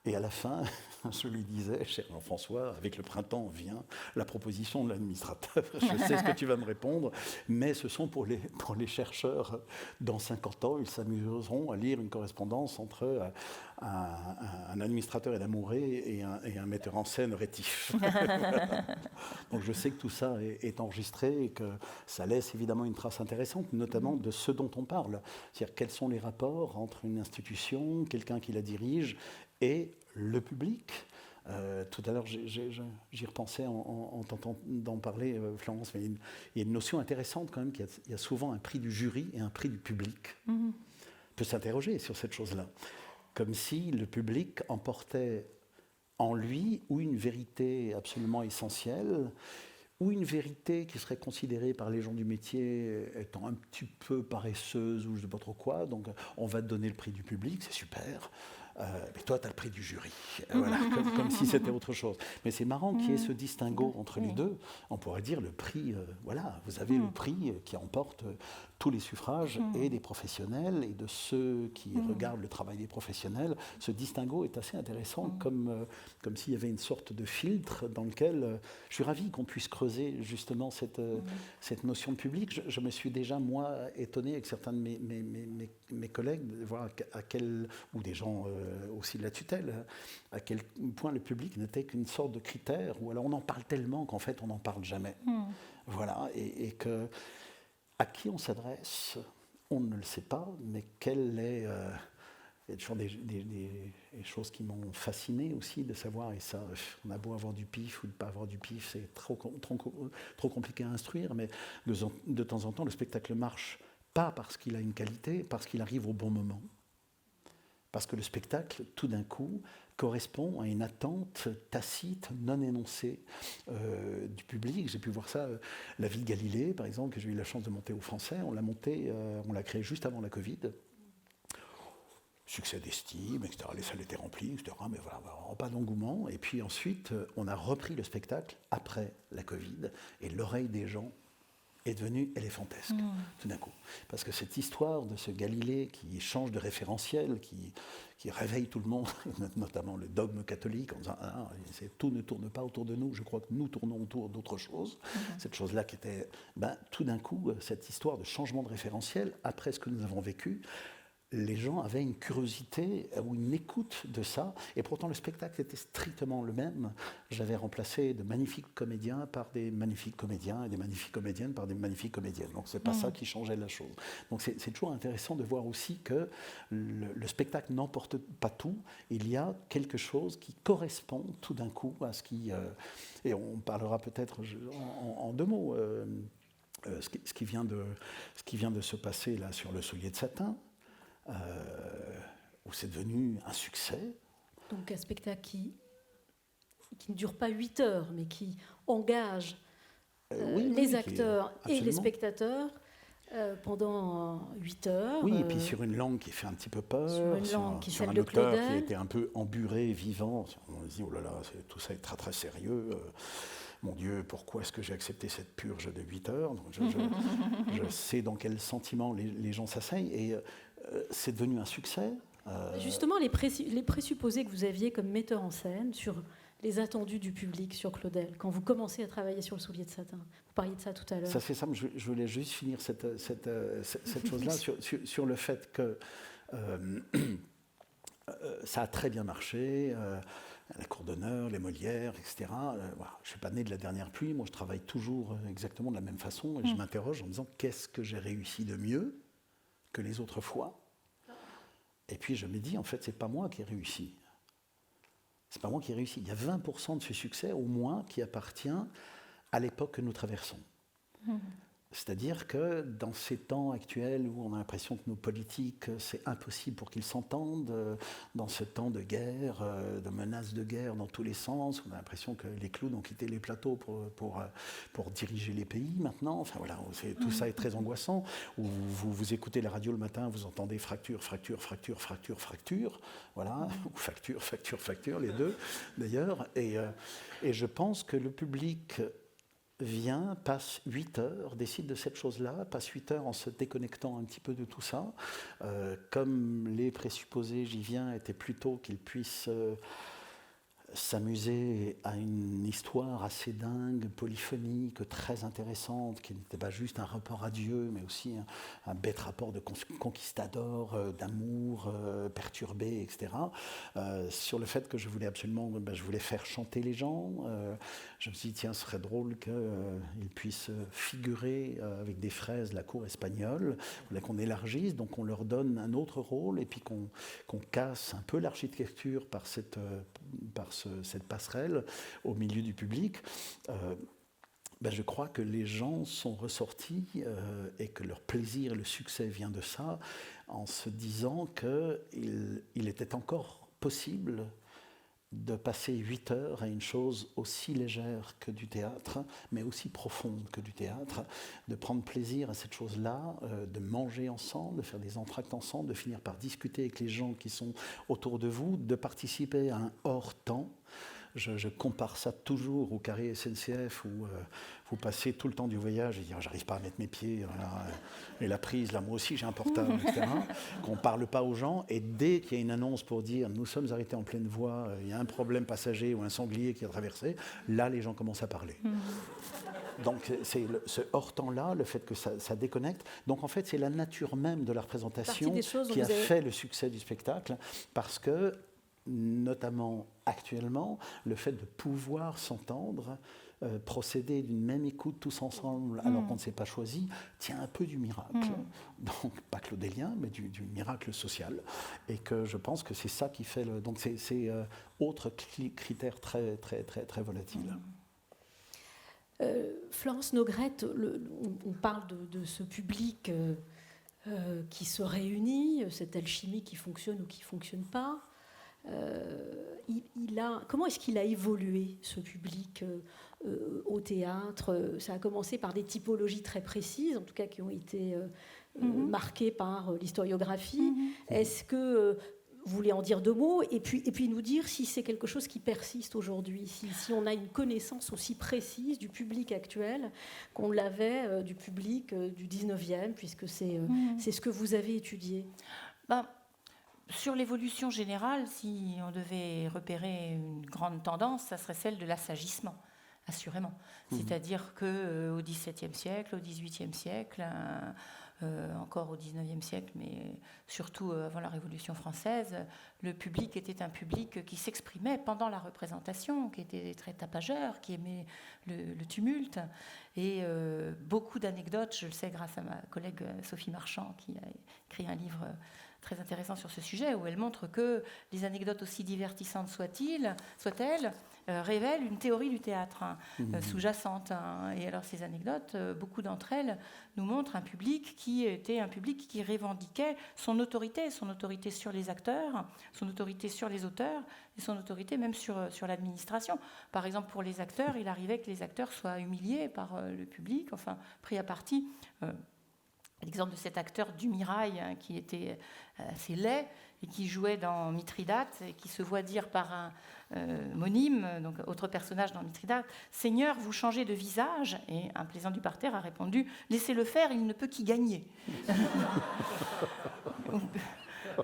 Et à la fin, je lui disais, cher Jean-François, avec le printemps vient la proposition de l'administrateur. Je sais ce que tu vas me répondre, mais ce sont pour les chercheurs dans 50 ans. Ils s'amuseront à lire une correspondance entre un administrateur énamouré et un metteur en scène rétif. Donc je sais que tout ça est enregistré et que ça laisse évidemment une trace intéressante, notamment de ce dont on parle. C'est-à-dire quels sont les rapports entre une institution, quelqu'un qui la dirige, et le public, Tout à l'heure, j'y repensais en t'entendant parler, Florence, mais il y a une notion intéressante quand même, qu'il y a souvent un prix du jury et un prix du public. On peut s'interroger sur cette chose-là, comme si le public emportait en lui ou une vérité absolument essentielle, ou une vérité qui serait considérée par les gens du métier étant un petit peu paresseuse ou je ne sais pas trop quoi, donc on va te donner le prix du public, c'est super. Mais toi, tu as le prix du jury. Voilà, comme si c'était autre chose. Mais c'est marrant qu'il y ait ce distinguo entre les deux. On pourrait dire le prix, voilà, vous avez le prix qui emporte tous les suffrages et des professionnels et de ceux qui regardent le travail des professionnels. Ce distinguo est assez intéressant, comme s'il y avait une sorte de filtre dans lequel je suis ravi qu'on puisse creuser justement cette notion de public. Je me suis déjà, moi, étonné avec certains de mes collègues, de voir ou des gens aussi de la tutelle, à quel point le public n'était qu'une sorte de critère, ou alors on en parle tellement qu'en fait on n'en parle jamais. Voilà, et que à qui on s'adresse, on ne le sait pas, mais quelle est... il y a toujours des choses qui m'ont fasciné aussi de savoir, et ça, on a beau avoir du pif ou ne pas avoir du pif, c'est trop compliqué à instruire, mais de temps en temps, le spectacle marche pas parce qu'il a une qualité, parce qu'il arrive au bon moment. Parce que le spectacle, tout d'un coup, correspond à une attente tacite, non énoncée du public. J'ai pu voir ça, La Vie de Galilée, par exemple, que j'ai eu la chance de monter au Français. On l'a créé juste avant la Covid. Succès d'estime, etc. Les salles étaient remplies, etc. Mais voilà, pas d'engouement. Et puis ensuite, on a repris le spectacle après la Covid, et l'oreille des gens est devenue éléphantesque, tout d'un coup. Parce que cette histoire de ce Galilée qui change de référentiel, qui réveille tout le monde, notamment le dogme catholique, en disant tout ne tourne pas autour de nous, je crois que nous tournons autour d'autre chose. Cette chose-là qui était... tout d'un coup, cette histoire de changement de référentiel, après ce que nous avons vécu, les gens avaient une curiosité ou une écoute de ça, et pourtant le spectacle était strictement le même. J'avais remplacé de magnifiques comédiens par des magnifiques comédiens, et des magnifiques comédiennes par des magnifiques comédiennes. Donc c'est pas ça qui changeait la chose. Donc c'est toujours intéressant de voir aussi que le spectacle n'emporte pas tout. Il y a quelque chose qui correspond tout d'un coup à ce qui... et on parlera peut-être en deux mots, ce qui vient de se passer là sur Le Soulier de Satin, où c'est devenu un succès. Donc un spectacle qui ne dure pas 8 heures, mais qui engage les acteurs et les spectateurs pendant 8 heures. Oui, et puis sur une langue qui fait un petit peu peur, sur un auteur Claudel, qui était un peu emburé, vivant. On se dit, oh là là, tout ça est très très sérieux. Mon Dieu, pourquoi est-ce que j'ai accepté cette purge de 8 heures? Donc je sais dans quel sentiment les gens s'asseyent, et c'est devenu un succès. Justement, les présupposés que vous aviez comme metteur en scène sur les attendus du public sur Claudel, quand vous commencez à travailler sur Le Soulier de Satin. Vous parliez de ça tout à l'heure. Ça, c'est ça, je voulais juste finir cette chose-là sur le fait que ça a très bien marché, la Cour d'honneur, les Molières, etc. Voilà. Je ne suis pas né de la dernière pluie, moi je travaille toujours exactement de la même façon, et je m'interroge en me disant qu'est-ce que j'ai réussi de mieux que les autres fois. Et puis je me dis, en fait, c'est pas moi qui ai réussi. C'est pas moi qui ai réussi. Il y a 20% de ce succès, au moins, qui appartient à l'époque que nous traversons. C'est-à-dire que dans ces temps actuels où on a l'impression que nos politiques, c'est impossible pour qu'ils s'entendent, dans ce temps de guerre, de menaces de guerre dans tous les sens, on a l'impression que les clowns ont quitté les plateaux pour diriger les pays maintenant. Enfin voilà, tout ça est très angoissant. Où vous écoutez la radio le matin, vous entendez fracture, fracture, fracture, fracture, fracture, voilà, ou facture, facture, facture, les deux d'ailleurs. Et je pense que le public vient, passe 8 heures, décide de cette chose-là, passe 8 heures en se déconnectant un petit peu de tout ça. Comme les présupposés, j'y viens, étaient plutôt qu'ils puissent s'amuser à une histoire assez dingue, polyphonique, très intéressante, qui n'était pas juste un rapport à Dieu, mais aussi un bête rapport de conquistador, d'amour perturbé, etc. Sur le fait que je voulais absolument, je voulais faire chanter les gens. Je me suis dit, tiens, ce serait drôle qu'ils puissent figurer avec des fraises la cour espagnole. Je voulais qu'on élargisse, donc on leur donne un autre rôle, et puis qu'on casse un peu l'architecture par cette passerelle au milieu du public, je crois que les gens sont ressortis et que leur plaisir et le succès vient de ça, en se disant qu'il était encore possible de passer 8 heures à une chose aussi légère que du théâtre, mais aussi profonde que du théâtre, de prendre plaisir à cette chose-là, de manger ensemble, de faire des entr'actes ensemble, de finir par discuter avec les gens qui sont autour de vous, de participer à un hors-temps. Je compare ça toujours au carré SNCF où vous passez tout le temps du voyage et dire j'arrive pas à mettre mes pieds, voilà, et la prise, là moi aussi j'ai un portable, etc. Qu'on ne parle pas aux gens, et dès qu'il y a une annonce pour dire nous sommes arrêtés en pleine voie, il y a un problème passager ou un sanglier qui a traversé, là les gens commencent à parler. Donc c'est ce hors-temps-là, le fait que ça déconnecte. Donc en fait c'est la nature même de la représentation qui a fait le succès du spectacle, parce que notamment actuellement, le fait de pouvoir s'entendre, procéder d'une même écoute tous ensemble alors qu'on ne s'est pas choisi, tient un peu du miracle. Donc pas claudélien, mais du miracle social. Et que je pense que c'est ça qui fait le... Donc c'est autre critère très, très, très, très volatile. Florence Nogrette, on parle de ce public qui se réunit, cette alchimie qui fonctionne ou qui ne fonctionne pas. Comment est-ce qu'il a évolué, ce public, au théâtre? Ça a commencé par des typologies très précises, en tout cas qui ont été marquées par l'historiographie. Est-ce que vous voulez en dire 2 mots et puis nous dire si c'est quelque chose qui persiste aujourd'hui, si on a une connaissance aussi précise du public actuel qu'on l'avait du public du 19e, puisque c'est ce que vous avez étudié. Sur l'évolution générale, si on devait repérer une grande tendance, ça serait celle de l'assagissement, assurément. C'est-à-dire qu'au XVIIe siècle, au XVIIIe siècle, encore au XIXe siècle, mais surtout avant la Révolution française, le public était un public qui s'exprimait pendant la représentation, qui était très tapageur, qui aimait le tumulte. Et beaucoup d'anecdotes, je le sais grâce à ma collègue Sophie Marchand, qui a écrit un livre très intéressant sur ce sujet, où elle montre que les anecdotes, aussi divertissantes soient-elles, révèlent une théorie du théâtre sous-jacente. Et alors ces anecdotes, beaucoup d'entre elles nous montrent un public qui était un public qui revendiquait son autorité sur les acteurs, son autorité sur les auteurs, et son autorité même sur l'administration. Par exemple, pour les acteurs, il arrivait que les acteurs soient humiliés par le public, enfin pris à partie. L'exemple de cet acteur du Mirail qui était assez laid et qui jouait dans Mithridate et qui se voit dire par un monime, donc autre personnage dans Mithridate, « Seigneur, vous changez de visage ?» Et un plaisant du parterre a répondu « Laissez-le faire, il ne peut qu'y gagner. »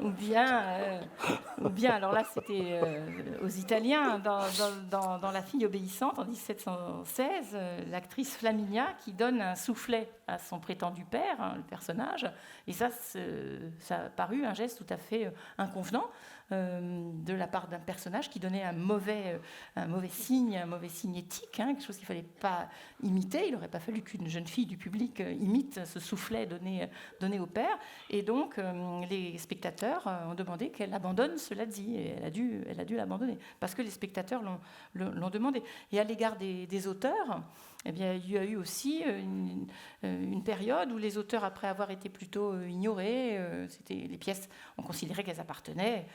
Ou bien, alors là c'était aux Italiens, dans La fille obéissante en 1716, l'actrice Flaminia qui donne un soufflet à son prétendu père, le personnage, et ça a paru un geste tout à fait inconvenant de la part d'un personnage qui donnait un mauvais signe éthique, quelque chose qu'il ne fallait pas imiter. Il n'aurait pas fallu qu'une jeune fille du public imite ce soufflet donné au père, et donc les spectateurs ont demandé qu'elle abandonne cela dit, et elle a dû l'abandonner, parce que les spectateurs l'ont demandé. Et à l'égard des auteurs, eh bien, il y a eu aussi une période où les auteurs, après avoir été plutôt ignorés, les pièces, on considérait qu'elles appartenaient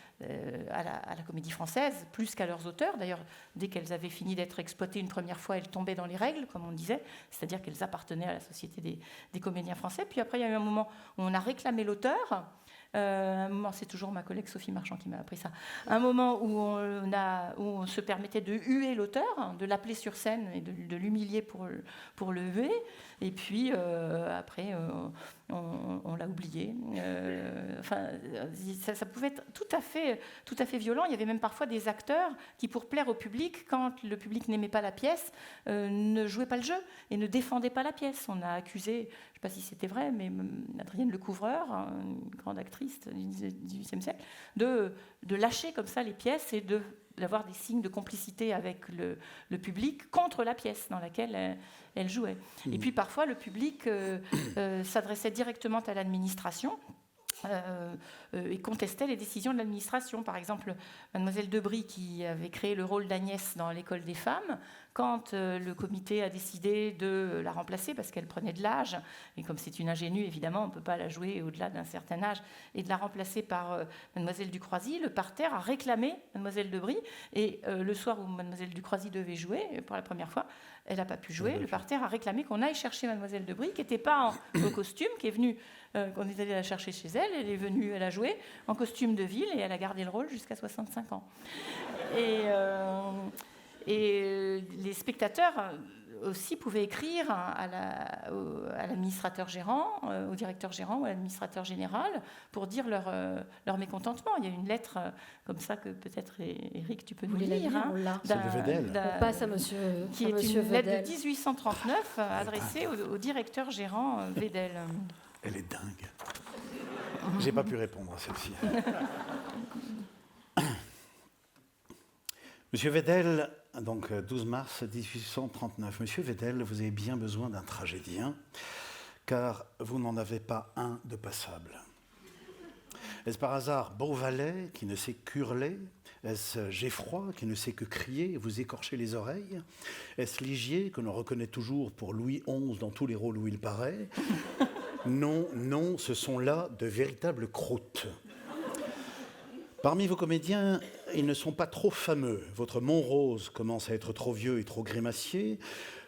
à la Comédie Française, plus qu'à leurs auteurs. D'ailleurs, dès qu'elles avaient fini d'être exploitées une première fois, elles tombaient dans les règles, comme on disait, c'est-à-dire qu'elles appartenaient à la Société des comédiens français. Puis après, il y a eu un moment où on a réclamé l'auteur. Un moment, c'est toujours ma collègue Sophie Marchand qui m'a appris ça, un moment où on se permettait de huer l'auteur, de l'appeler sur scène et de l'humilier pour le huer, et puis après on l'a oublié. Ça pouvait être tout à fait violent. Il y avait même parfois des acteurs qui, pour plaire au public, quand le public n'aimait pas la pièce, ne jouaient pas le jeu et ne défendaient pas la pièce. On a accusé, je ne sais pas si c'était vrai, mais Adrienne Lecouvreur, une grande actrice du XVIIIe siècle, de lâcher comme ça les pièces et d'avoir des signes de complicité avec le public contre la pièce dans laquelle elle jouait. Et puis parfois, le public s'adressait directement à l'administration et contestait les décisions de l'administration. Par exemple, Mademoiselle Debris, qui avait créé le rôle d'Agnès dans l'école des femmes, quand le comité a décidé de la remplacer parce qu'elle prenait de l'âge, et comme c'est une ingénue, évidemment, on ne peut pas la jouer au-delà d'un certain âge, et de la remplacer par Mademoiselle Ducroisy, le parterre a réclamé Mademoiselle Debris, et le soir où Mademoiselle Ducroisy devait jouer, pour la première fois, elle n'a pas pu jouer, le parterre a réclamé qu'on aille chercher Mademoiselle Debris, qui n'était pas au costume, qui est venue, qu'on est allé la chercher chez elle, elle est venue, elle a joué en costume de ville, et elle a gardé le rôle jusqu'à 65 ans. Et les spectateurs aussi pouvaient écrire à l'administrateur gérant, au directeur gérant ou à l'administrateur général pour dire leur mécontentement. Il y a une lettre comme ça que peut-être, Éric, tu peux nous lire. C'est de Vedel. On passe à monsieur qui est une lettre de 1839 adressée au directeur gérant Vedel. Elle est dingue. J'ai pas pu répondre à celle-ci. Monsieur Vedel, donc 12 mars 1839. Monsieur Vedel, vous avez bien besoin d'un tragédien, car vous n'en avez pas un de passable. Est-ce par hasard Beauvalet, qui ne sait qu'hurler? Est-ce Geffroy, qui ne sait que crier et vous écorcher les oreilles? Est-ce Ligier, que l'on reconnaît toujours pour Louis XI dans tous les rôles où il paraît? Non, non, ce sont là de véritables croûtes. Parmi vos comédiens, ils ne sont pas trop fameux. Votre Montrose commence à être trop vieux et trop grimacier.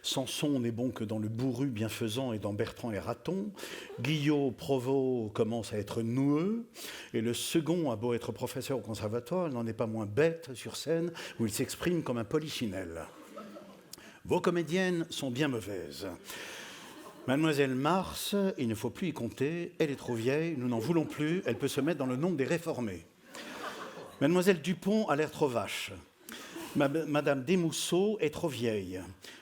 Samson n'est bon que dans le Bourru bienfaisant et dans Bertrand et Raton. Guillot Provost commence à être noueux. Et le second a beau être professeur au conservatoire, il n'en est pas moins bête sur scène où il s'exprime comme un polichinelle. Vos comédiennes sont bien mauvaises. Mademoiselle Mars, il ne faut plus y compter, elle est trop vieille, nous n'en voulons plus, elle peut se mettre dans le nombre des réformés. Mademoiselle Dupont a l'air trop vache. Madame Desmousseaux est trop vieille.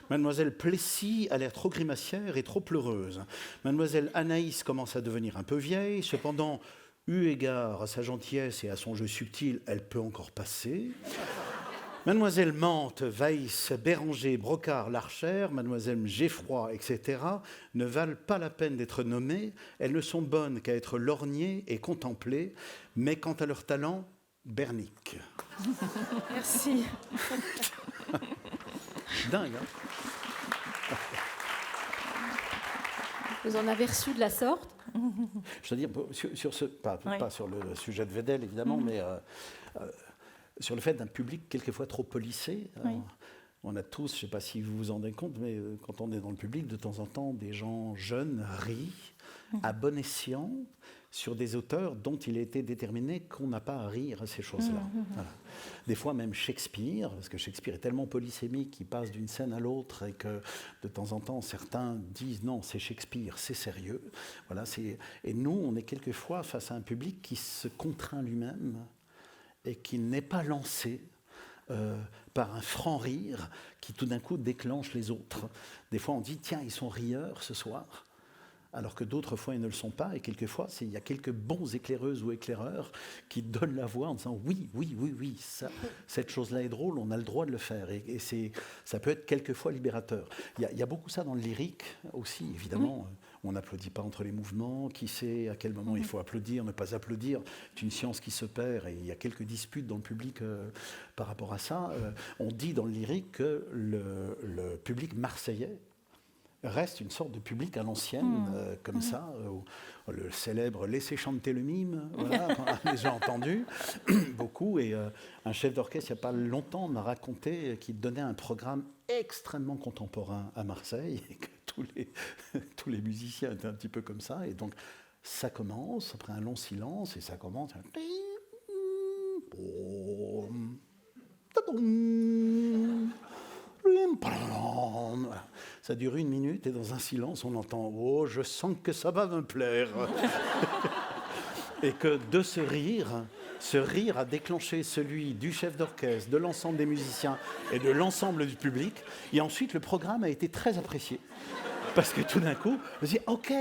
Mademoiselle Plessis a l'air trop grimacière et trop pleureuse. Mademoiselle Anaïs commence à devenir un peu vieille, cependant, eu égard à sa gentillesse et à son jeu subtil, elle peut encore passer. Mademoiselle Mante, Weiss, Béranger, Brocard, Larcher, Mademoiselle Geffroy, etc. ne valent pas la peine d'être nommées. Elles ne sont bonnes qu'à être lorgnées et contemplées, mais quant à leur talent, Bernique. Merci. Dingue, hein? Vous en avez reçu de la sorte? Je veux dire, sur ce, pas sur le sujet de Vedel, évidemment, mais sur le fait d'un public quelquefois trop policé. Oui. On a tous, je ne sais pas si vous vous en rendez compte, mais quand on est dans le public, de temps en temps, des gens jeunes rient à bon escient sur des auteurs dont il a été déterminé qu'on n'a pas à rire à ces choses-là. Voilà. Des fois même Shakespeare, parce que Shakespeare est tellement polysémique qu'il passe d'une scène à l'autre et que de temps en temps certains disent non, c'est Shakespeare, c'est sérieux. Voilà, et nous, on est quelquefois face à un public qui se contraint lui-même et qui n'est pas lancé par un franc rire qui tout d'un coup déclenche les autres. Des fois on dit tiens, ils sont rieurs ce soir, alors que d'autres fois ils ne le sont pas, et quelquefois il y a quelques bons éclaireuses ou éclaireurs qui donnent la voix en disant oui, cette chose-là est drôle, on a le droit de le faire, et ça peut être quelquefois libérateur. Il y a beaucoup ça dans le lyrique aussi, évidemment. On n'applaudit pas entre les mouvements, qui sait à quel moment il faut applaudir, ne pas applaudir. C'est une science qui se perd et il y a quelques disputes dans le public par rapport à ça. On dit dans le lyrique que le public marseillais reste une sorte de public à l'ancienne, comme ça, le célèbre « laissez chanter le mime », voilà, on a déjà entendu beaucoup, et un chef d'orchestre, il n'y a pas longtemps, m'a raconté qu'il donnait un programme extrêmement contemporain à Marseille, et que tous les musiciens étaient un petit peu comme ça, et donc ça commence, après un long silence, et ça commence... Ça dure 1 minute et dans un silence on entend « Oh, je sens que ça va me plaire !» Et que de ce rire a déclenché celui du chef d'orchestre, de l'ensemble des musiciens et de l'ensemble du public. Et ensuite le programme a été très apprécié. Parce que tout d'un coup, on se dit « Ok,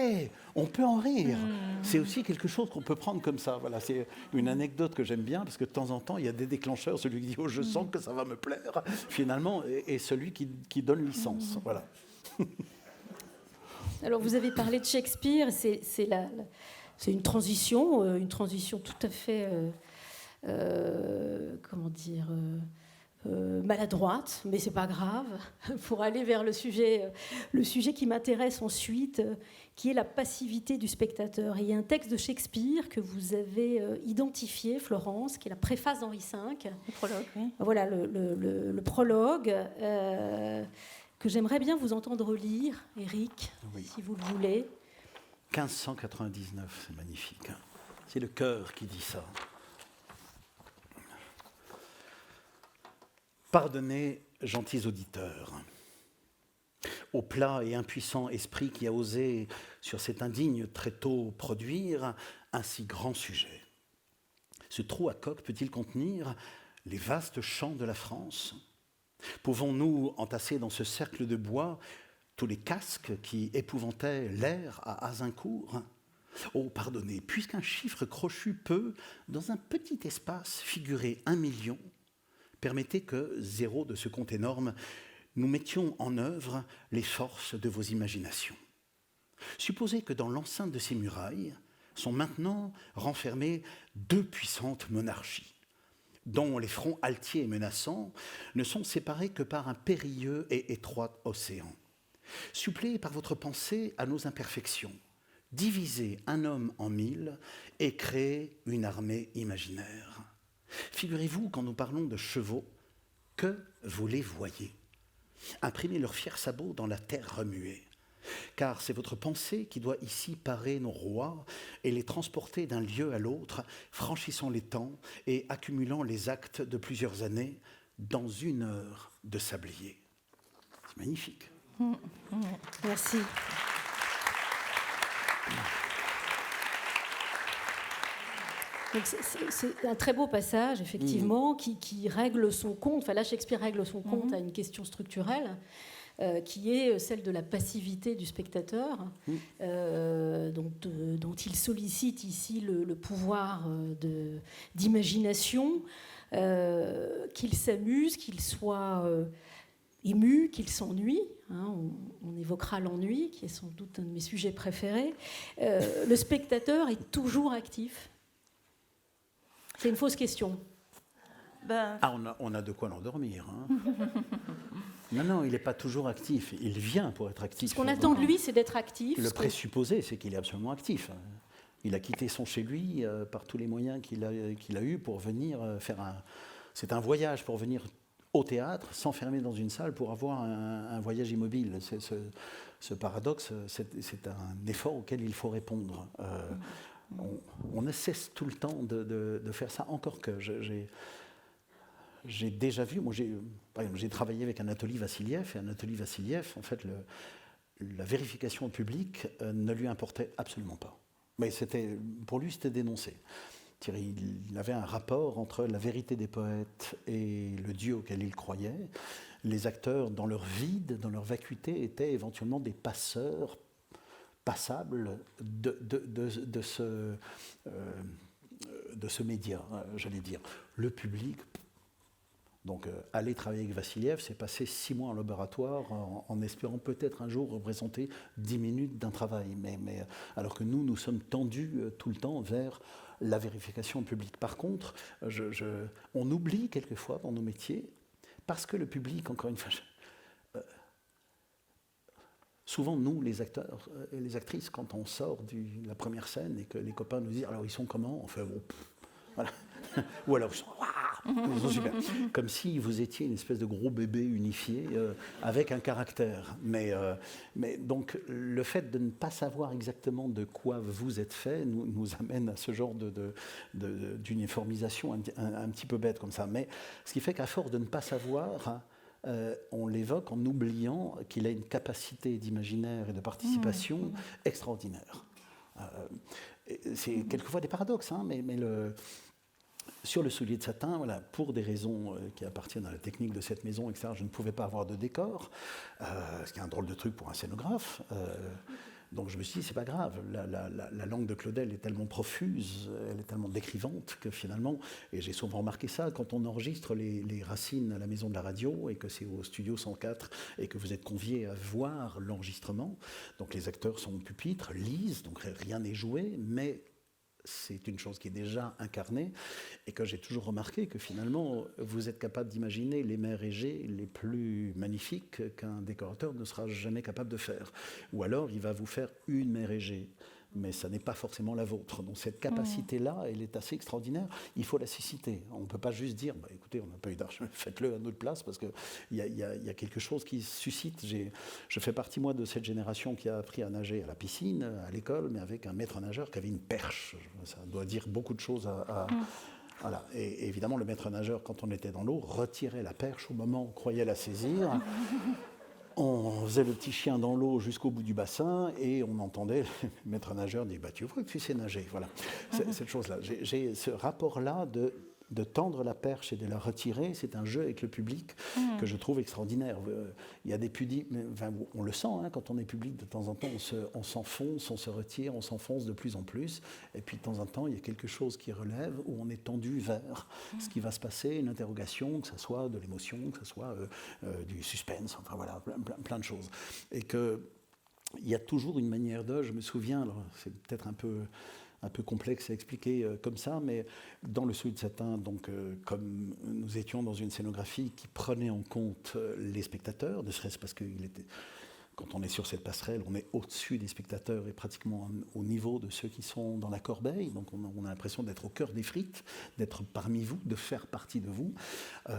on peut en rire !» C'est aussi quelque chose qu'on peut prendre comme ça. Voilà, c'est une anecdote que j'aime bien, parce que de temps en temps, il y a des déclencheurs. Celui qui dit « Oh, je sens que ça va me plaire !» finalement, est celui qui donne licence. Voilà. Alors, vous avez parlé de Shakespeare, c'est c'est une transition tout à fait, maladroite, mais c'est pas grave, pour aller vers le sujet qui m'intéresse ensuite, qui est la passivité du spectateur. Et il y a un texte de Shakespeare que vous avez identifié, Florence, qui est la préface d'Henri V. Le prologue, oui. Voilà, le prologue, que j'aimerais bien vous entendre lire, Éric, Oui. si vous le voulez. 1599, c'est magnifique. Hein. C'est le cœur qui dit ça. Pardonnez, gentils auditeurs, au plat et impuissant esprit qui a osé, sur cet indigne tréteau, produire un si grand sujet. Ce trou à coque peut-il contenir les vastes champs de la France ? Pouvons-nous entasser dans ce cercle de bois tous les casques qui épouvantaient l'air à Azincourt ? Oh, pardonnez, puisqu'un chiffre crochu peut, dans un petit espace, figurer 1 million, permettez que, zéro de ce compte énorme, nous mettions en œuvre les forces de vos imaginations. Supposez que dans l'enceinte de ces murailles sont maintenant renfermées 2 puissantes monarchies, dont les fronts altiers et menaçants ne sont séparés que par un périlleux et étroit océan. Suppléez par votre pensée à nos imperfections, divisez un homme en 1000 et créez une armée imaginaire. Figurez-vous, quand nous parlons de chevaux, que vous les voyez. Imprimez leurs fiers sabots dans la terre remuée. Car c'est votre pensée qui doit ici parer nos rois et les transporter d'un lieu à l'autre, franchissant les temps et accumulant les actes de plusieurs années dans 1 heure de sablier. C'est magnifique. Merci. Donc c'est un très beau passage, effectivement, qui règle son compte. Enfin, là, Shakespeare règle son compte à une question structurelle, qui est celle de la passivité du spectateur, dont il sollicite ici le pouvoir d'imagination, qu'il s'amuse, qu'il soit ému, qu'il s'ennuie. Hein, on évoquera l'ennui, qui est sans doute un de mes sujets préférés. Le spectateur est toujours actif. C'est une fausse question. On a de quoi l'endormir. Hein. Non, il n'est pas toujours actif. Il vient pour être actif. Ce qu'on attend de lui, c'est d'être actif. Le présupposé, c'est qu'il est absolument actif. Il a quitté son chez lui par tous les moyens qu'il a eu pour venir faire c'est un voyage pour venir au théâtre, s'enfermer dans une salle pour avoir un voyage immobile. Ce paradoxe, c'est un effort auquel il faut répondre. On ne cesse tout le temps de faire ça, encore que j'ai déjà vu, par exemple, j'ai travaillé avec Anatoly Vassiliev, et Anatoly Vassiliev, en fait, la vérification au public ne lui importait absolument pas. Mais pour lui, c'était dénoncé. Il avait un rapport entre la vérité des poètes et le Dieu auquel il croyait. Les acteurs, dans leur vide, dans leur vacuité, étaient éventuellement des passeurs passables de ce média, j'allais dire. Le public. Donc, aller travailler avec Vassiliev, c'est passer 6 mois en laboratoire en espérant peut-être un jour représenter 10 minutes d'un travail. Mais alors que nous sommes tendus tout le temps vers la vérification publique. Par contre, on oublie quelquefois dans nos métiers, parce que le public, encore une fois, souvent, nous, les acteurs et les actrices, quand on sort de la première scène et que les copains nous disent « alors ils sont comment ?» On fait bon, voilà. Ou alors ils sont super. Comme si vous étiez une espèce de gros bébé unifié avec un caractère. Mais donc, le fait de ne pas savoir exactement de quoi vous êtes fait nous amène à ce genre d'uniformisation un petit peu bête comme ça. Mais ce qui fait qu'à force de ne pas savoir... on l'évoque en oubliant qu'il a une capacité d'imaginaire et de participation extraordinaire. C'est quelquefois des paradoxes, hein, mais sur le soulier de satin, voilà, pour des raisons qui appartiennent à la technique de cette maison, etc., je ne pouvais pas avoir de décor, ce qui est un drôle de truc pour un scénographe. Donc je me suis dit, c'est pas grave, la langue de Claudel est tellement profuse, elle est tellement décrivante que finalement, et j'ai souvent remarqué ça, quand on enregistre les Racines à la Maison de la Radio et que c'est au studio 104 et que vous êtes conviés à voir l'enregistrement, donc les acteurs sont au pupitre, lisent, donc rien n'est joué, mais c'est une chose qui est déjà incarnée et que j'ai toujours remarqué que finalement vous êtes capable d'imaginer les mers égées les plus magnifiques qu'un décorateur ne sera jamais capable de faire. Ou alors il va vous faire une mer égée, mais ça n'est pas forcément la vôtre. Donc cette capacité-là, elle est assez extraordinaire. Il faut la susciter. On ne peut pas juste dire, bah, écoutez, on n'a pas eu d'argent, faites-le à notre place, parce qu'il y a quelque chose qui suscite. Je fais partie, moi, de cette génération qui a appris à nager à la piscine, à l'école, mais avec un maître nageur qui avait une perche. Ça doit dire beaucoup de choses Voilà. Et évidemment, le maître nageur, quand on était dans l'eau, retirait la perche au moment où on croyait la saisir. On faisait le petit chien dans l'eau jusqu'au bout du bassin et on entendait le maître nageur dire bah, « tu vois que tu sais nager ». Voilà, cette chose-là. J'ai ce rapport-là de tendre la perche et de la retirer, c'est un jeu avec le public que je trouve extraordinaire. Il y a des publics, enfin, on le sent, hein, quand on est public, de temps en temps, on s'enfonce, on se retire, on s'enfonce de plus en plus. Et puis de temps en temps, il y a quelque chose qui relève où on est tendu vers ce qui va se passer, une interrogation, que ce soit de l'émotion, que ce soit du suspense, enfin voilà, plein de choses. Et qu'il y a toujours une manière de, je me souviens, alors c'est peut-être un peu complexe à expliquer comme ça, mais dans le Soulier de Satin, donc, comme nous étions dans une scénographie qui prenait en compte les spectateurs, ne serait-ce parce que quand on est sur cette passerelle, on est au-dessus des spectateurs et pratiquement au niveau de ceux qui sont dans la corbeille, donc on a l'impression d'être au cœur des frites, d'être parmi vous, de faire partie de vous.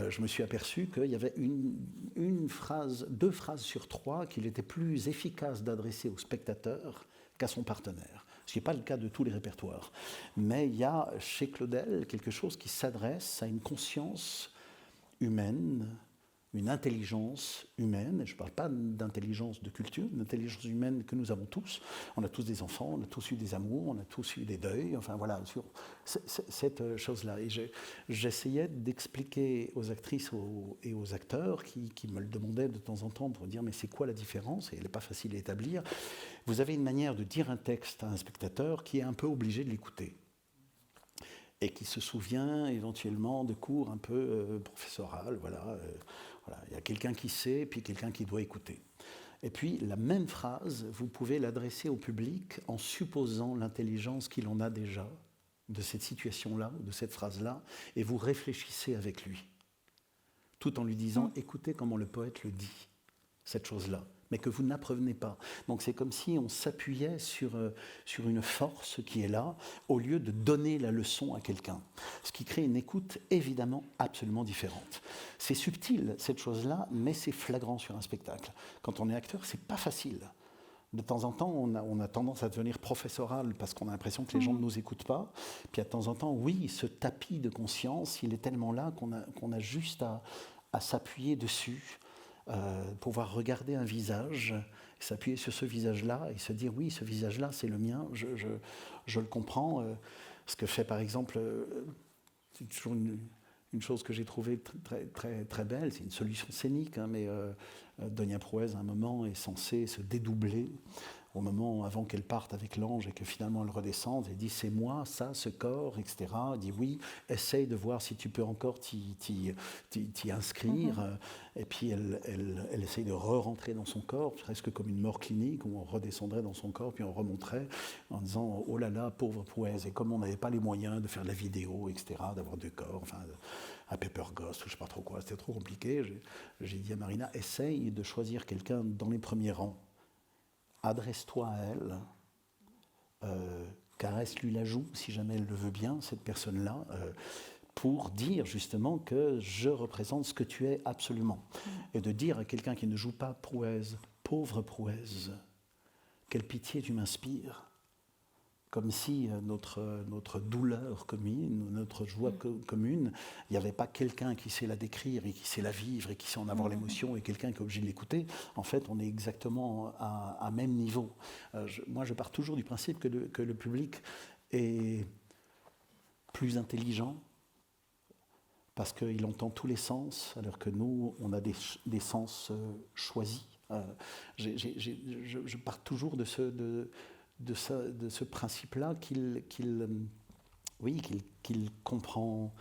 Je me suis aperçu qu'il y avait deux phrases sur trois qu'il était plus efficace d'adresser au spectateur qu'à son partenaire. Ce n'est pas le cas de tous les répertoires. Mais il y a chez Claudel quelque chose qui s'adresse à une conscience humaine, une intelligence humaine. Je ne parle pas d'intelligence de culture, une intelligence humaine que nous avons tous. On a tous des enfants, on a tous eu des amours, on a tous eu des deuils. Enfin voilà, sur cette chose-là. Et j'essayais d'expliquer aux actrices et aux acteurs qui me le demandaient de temps en temps pour dire mais c'est quoi la différence ? Et elle n'est pas facile à établir. Vous avez une manière de dire un texte à un spectateur qui est un peu obligé de l'écouter et qui se souvient éventuellement de cours un peu professoral. Voilà, il y a quelqu'un qui sait, puis quelqu'un qui doit écouter. Et puis, la même phrase, vous pouvez l'adresser au public en supposant l'intelligence qu'il en a déjà de cette situation-là, de cette phrase-là, et vous réfléchissez avec lui, tout en lui disant « écoutez comment le poète le dit, cette chose-là ». Mais que vous n'apprenez pas. Donc c'est comme si on s'appuyait sur une force qui est là, au lieu de donner la leçon à quelqu'un. Ce qui crée une écoute évidemment absolument différente. C'est subtil, cette chose-là, mais c'est flagrant sur un spectacle. Quand on est acteur, c'est pas facile. De temps en temps, on a tendance à devenir professoral parce qu'on a l'impression que les gens ne nous écoutent pas. Puis de temps en temps, oui, ce tapis de conscience, il est tellement là qu'on a juste à s'appuyer dessus. Pouvoir regarder un visage, s'appuyer sur ce visage-là et se dire oui, ce visage-là, c'est le mien, je le comprends. Ce que fait par exemple, c'est toujours une chose que j'ai trouvée très, très, très belle, c'est une solution scénique, hein, mais Donia Prouès, à un moment, est censée se dédoubler au moment avant qu'elle parte avec l'ange et que finalement elle redescende, elle dit c'est moi, ça, ce corps, etc. Elle dit oui, essaye de voir si tu peux encore t'y inscrire. Et puis elle essaye de re-rentrer dans son corps, presque comme une mort clinique, où on redescendrait dans son corps, puis on remonterait en disant oh là là, pauvre Prouès. Et comme on n'avait pas les moyens de faire de la vidéo, etc., d'avoir deux corps, enfin un Paper Ghost, ou je ne sais pas trop quoi, c'était trop compliqué. J'ai dit à Marina, essaye de choisir quelqu'un dans les premiers rangs. Adresse-toi à elle, caresse-lui la joue, si jamais elle le veut bien, cette personne-là, pour dire justement que je représente ce que tu es absolument. Et de dire à quelqu'un qui ne joue pas Prouès, pauvre Prouès, quelle pitié tu m'inspires, comme si notre douleur commune, notre joie commune, il n'y avait pas quelqu'un qui sait la décrire et qui sait la vivre et qui sait en avoir l'émotion et quelqu'un qui est obligé de l'écouter. En fait, on est exactement à même niveau. Moi, je pars toujours du principe que le public est plus intelligent parce qu'il entend tous les sens, alors que nous, on a des sens choisis. Je pars toujours de ce principe-là qu'il comprend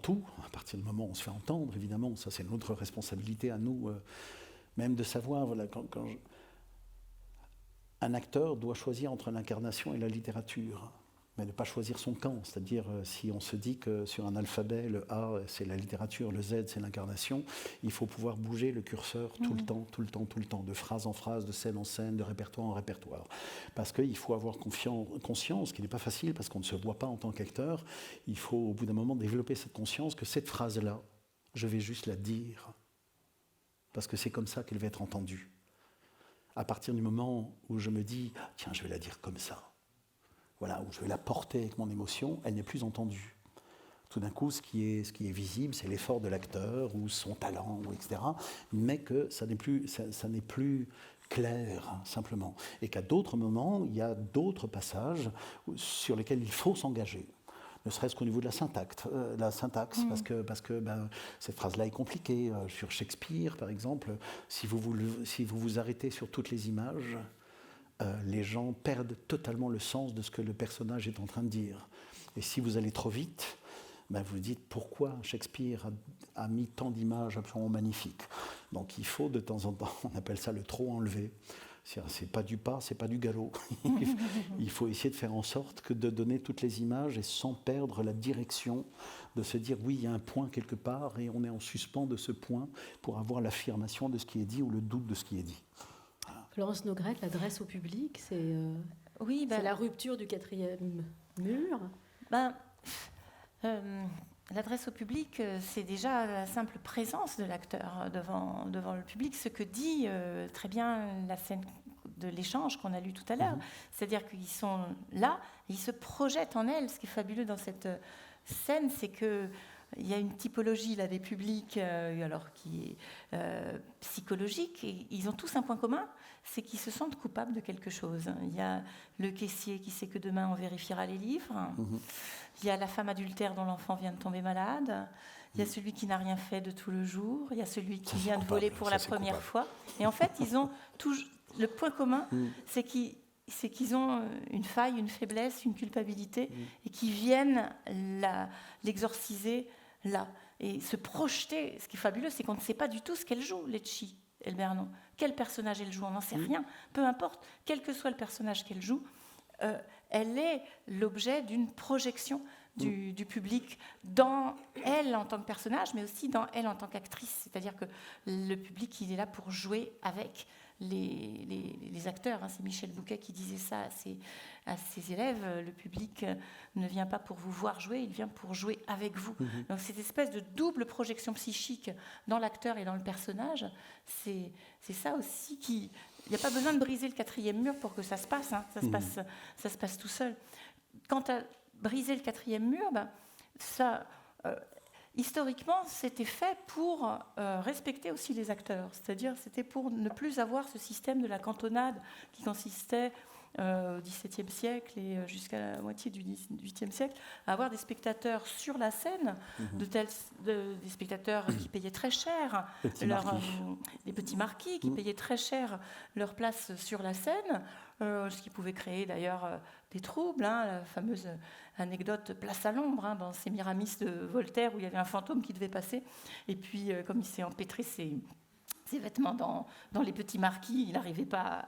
tout, à partir du moment où on se fait entendre, évidemment, ça c'est notre responsabilité à nous, même de savoir, voilà, un acteur doit choisir entre l'incarnation et la littérature, mais ne pas choisir son camp, c'est-à-dire si on se dit que sur un alphabet, le A c'est la littérature, le Z c'est l'incarnation, il faut pouvoir bouger le curseur tout le temps, de phrase en phrase, de scène en scène, de répertoire en répertoire. Parce qu'il faut avoir conscience, qui n'est pas facile parce qu'on ne se voit pas en tant qu'acteur, il faut au bout d'un moment développer cette conscience que cette phrase-là, je vais juste la dire, parce que c'est comme ça qu'elle va être entendue. À partir du moment où je me dis, tiens, je vais la dire comme ça, voilà, où je vais la porter avec mon émotion, elle n'est plus entendue. Tout d'un coup, ce qui est visible, c'est l'effort de l'acteur, ou son talent, etc. Mais que ça n'est plus clair, simplement. Et qu'à d'autres moments, il y a d'autres passages sur lesquels il faut s'engager. Ne serait-ce qu'au niveau de la syntaxe, parce que cette phrase-là est compliquée. Sur Shakespeare, par exemple, si vous vous arrêtez sur toutes les images, les gens perdent totalement le sens de ce que le personnage est en train de dire. Et si vous allez trop vite, vous vous dites pourquoi Shakespeare a mis tant d'images absolument magnifiques. Donc il faut de temps en temps, on appelle ça le trop enlevé. C'est pas du pas, c'est pas du galop. Il faut essayer de faire en sorte que de donner toutes les images et sans perdre la direction, de se dire oui, il y a un point quelque part et on est en suspens de ce point pour avoir l'affirmation de ce qui est dit ou le doute de ce qui est dit. Voilà. Florence Nogrette, l'adresse au public, c'est la rupture du 4e mur. L'adresse au public, c'est déjà la simple présence de l'acteur devant le public, ce que dit très bien la scène de l'échange qu'on a lu tout à l'heure. C'est-à-dire qu'ils sont là, ils se projettent en elle. Ce qui est fabuleux dans cette scène, c'est qu'il y a une typologie là, des publics qui est psychologique, et ils ont tous un point commun, c'est qu'ils se sentent coupables de quelque chose. Il y a le caissier qui sait que demain on vérifiera les livres. Il y a la femme adultère dont l'enfant vient de tomber malade. Il y a celui qui n'a rien fait de tout le jour. Il y a celui qui vient de voler pour la première fois. Et en fait, ils ont le point commun, c'est qu'ils ont une faille, une faiblesse, une culpabilité, et qui viennent l'exorciser là. Et se projeter. Ce qui est fabuleux, c'est qu'on ne sait pas du tout ce qu'elle joue, Lecce, Elbernon. Quel personnage elle joue, on n'en sait rien. Peu importe, quel que soit le personnage qu'elle joue, elle est l'objet d'une projection du public dans elle en tant que personnage, mais aussi dans elle en tant qu'actrice. C'est-à-dire que le public, il est là pour jouer avec les acteurs. C'est Michel Bouquet qui disait ça à ses élèves. Le public ne vient pas pour vous voir jouer, il vient pour jouer avec vous. Donc cette espèce de double projection psychique dans l'acteur et dans le personnage, c'est ça aussi qui... Il n'y a pas besoin de briser le 4e mur pour que ça se passe. Ça se passe tout seul. Quant à briser le 4e mur, historiquement, c'était fait pour respecter aussi les acteurs. C'est-à-dire, c'était pour ne plus avoir ce système de la cantonade qui consistait au XVIIe siècle et jusqu'à la moitié du XVIIIe siècle, à avoir des spectateurs sur la scène, des spectateurs qui payaient très cher, des petits marquis qui payaient très cher leur place sur la scène, ce qui pouvait créer d'ailleurs des troubles. La fameuse anecdote Place à l'ombre dans Sémiramis de Voltaire, où il y avait un fantôme qui devait passer, et puis comme il s'est empêtré ses vêtements dans les petits marquis, il n'arrivait pas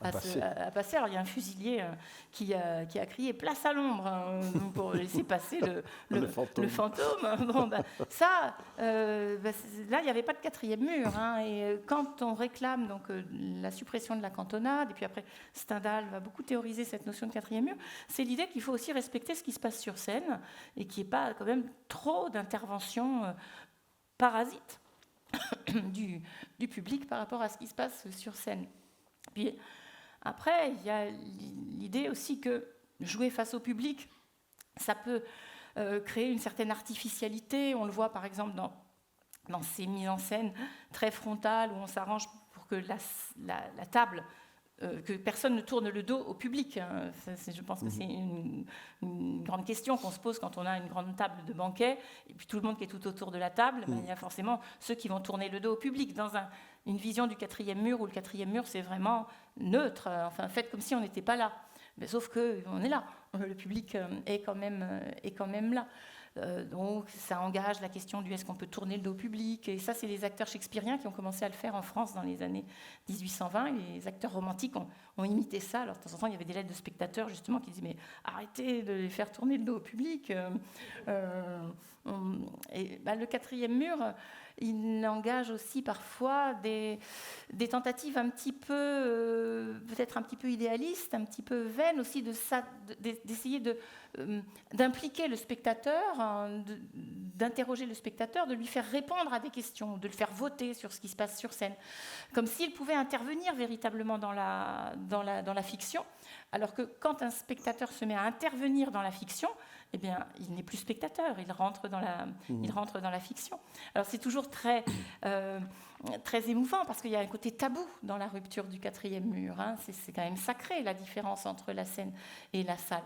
à passer. Alors il y a un fusilier qui a crié « Place à l'ombre » pour laisser passer le fantôme. Là, il n'y avait pas de 4e mur. Et quand on réclame donc, la suppression de la cantonade, et puis après Stendhal va beaucoup théoriser cette notion de 4e mur, c'est l'idée qu'il faut aussi respecter ce qui se passe sur scène et qu'il n'y ait pas quand même trop d'interventions parasites du public par rapport à ce qui se passe sur scène. Puis après, il y a l'idée aussi que jouer face au public, ça peut créer une certaine artificialité. On le voit par exemple dans ces mises en scène très frontales où on s'arrange pour que la table que personne ne tourne le dos au public. Hein. Je pense que c'est une grande question qu'on se pose quand on a une grande table de banquet, et puis tout le monde qui est tout autour de la table, il y a forcément ceux qui vont tourner le dos au public, dans une vision du quatrième mur, où le quatrième mur, c'est vraiment neutre, enfin, fait comme si on n'était pas là. Mais sauf qu'on est là, le public est quand même là. Donc ça engage la question du est-ce qu'on peut tourner le dos au public, et ça c'est les acteurs shakespeariens qui ont commencé à le faire en France dans les années 1820, et les acteurs romantiques ont imité ça. Alors de temps en temps il y avait des lettres de spectateurs justement qui disaient mais arrêtez de les faire tourner le dos au public. Le quatrième mur, il engage aussi parfois des tentatives un petit peu, peut-être un petit peu idéalistes, un petit peu vaines aussi, d'essayer d'impliquer le spectateur, d'interroger le spectateur, de lui faire répondre à des questions, de le faire voter sur ce qui se passe sur scène, comme s'il pouvait intervenir véritablement dans la fiction, alors que quand un spectateur se met à intervenir dans la fiction, eh bien, il n'est plus spectateur, il rentre dans la fiction. Alors c'est toujours très émouvant, parce qu'il y a un côté tabou dans la rupture du quatrième mur. Hein. C'est quand même sacré, la différence entre la scène et la salle.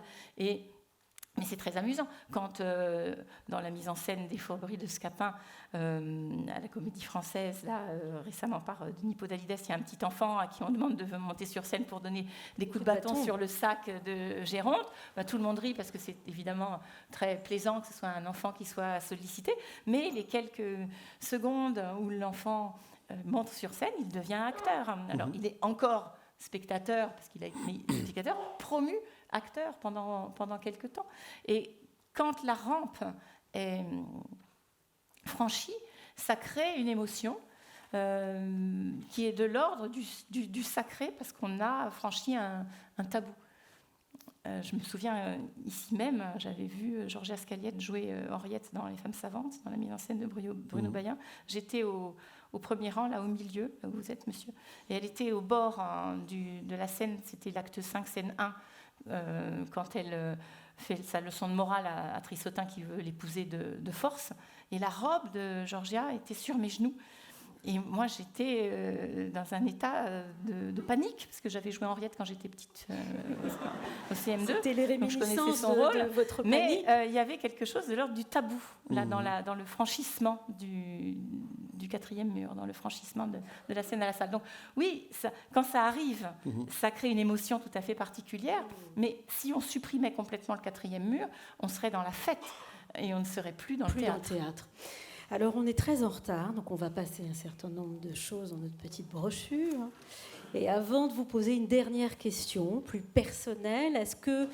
Mais c'est très amusant quand, dans la mise en scène des Fourberies de Scapin, à la Comédie Française, là, récemment par Denis Podalides, il y a un petit enfant à qui on demande de monter sur scène pour donner des coups de bâton sur le sac de Géronte. Tout le monde rit parce que c'est évidemment très plaisant que ce soit un enfant qui soit sollicité, mais les quelques secondes où l'enfant monte sur scène, il devient acteur. Alors, il est encore spectateur, parce qu'il a été spectateur, promu acteur pendant quelques temps. Et quand la rampe est franchie, ça crée une émotion qui est de l'ordre du sacré, parce qu'on a franchi un tabou. Je me souviens, ici même, j'avais vu Georgia Scaliette jouer Henriette dans Les Femmes Savantes, dans la mise en scène de Bruno Bayen. J'étais au premier rang, là au milieu, là où vous êtes, monsieur. Et elle était au bord de la scène, c'était l'acte 5, scène 1, quand elle fait sa leçon de morale à Trissotin qui veut l'épouser de force. Et la robe de Georgia était sur mes genoux. Et moi, j'étais dans un état de panique, parce que j'avais joué Henriette quand j'étais petite au CM2. C'était les réminiscences de votre panique. Mais il y avait quelque chose de l'ordre du tabou, là, dans le franchissement du quatrième mur, dans le franchissement de la scène à la salle. Donc oui, quand ça arrive, ça crée une émotion tout à fait particulière, mais si on supprimait complètement le quatrième mur, on serait dans la fête, et on ne serait plus dans le théâtre. Alors, on est très en retard, donc on va passer un certain nombre de choses dans notre petite brochure. Et avant de vous poser une dernière question, plus personnelle, est-ce que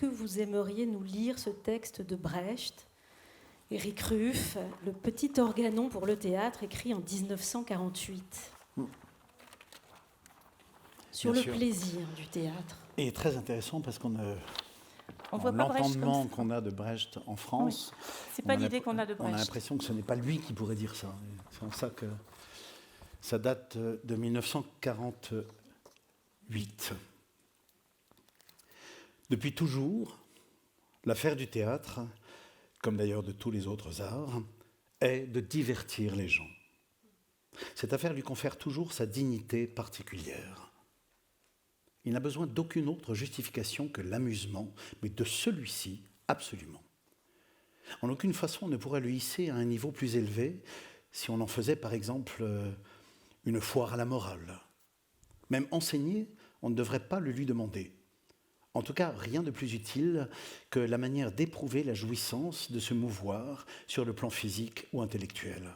vous aimeriez nous lire ce texte de Brecht, Éric Ruff, Le petit organon pour le théâtre, écrit en 1948, sur le plaisir du théâtre. Et très intéressant parce qu'on on voit pas l'entendement qu'on a de Brecht en France, c'est pas l'idée qu'on a de Brecht. On a l'impression que ce n'est pas lui qui pourrait dire ça. C'est pour ça que ça date de 1948. Depuis toujours, l'affaire du théâtre, comme d'ailleurs de tous les autres arts, est de divertir les gens. Cette affaire lui confère toujours sa dignité particulière. Il n'a besoin d'aucune autre justification que l'amusement, mais de celui-ci, absolument. En aucune façon, on ne pourrait le hisser à un niveau plus élevé si on en faisait, par exemple, une foire à la morale. Même enseigner, on ne devrait pas le lui demander. En tout cas, rien de plus utile que la manière d'éprouver la jouissance de se mouvoir sur le plan physique ou intellectuel.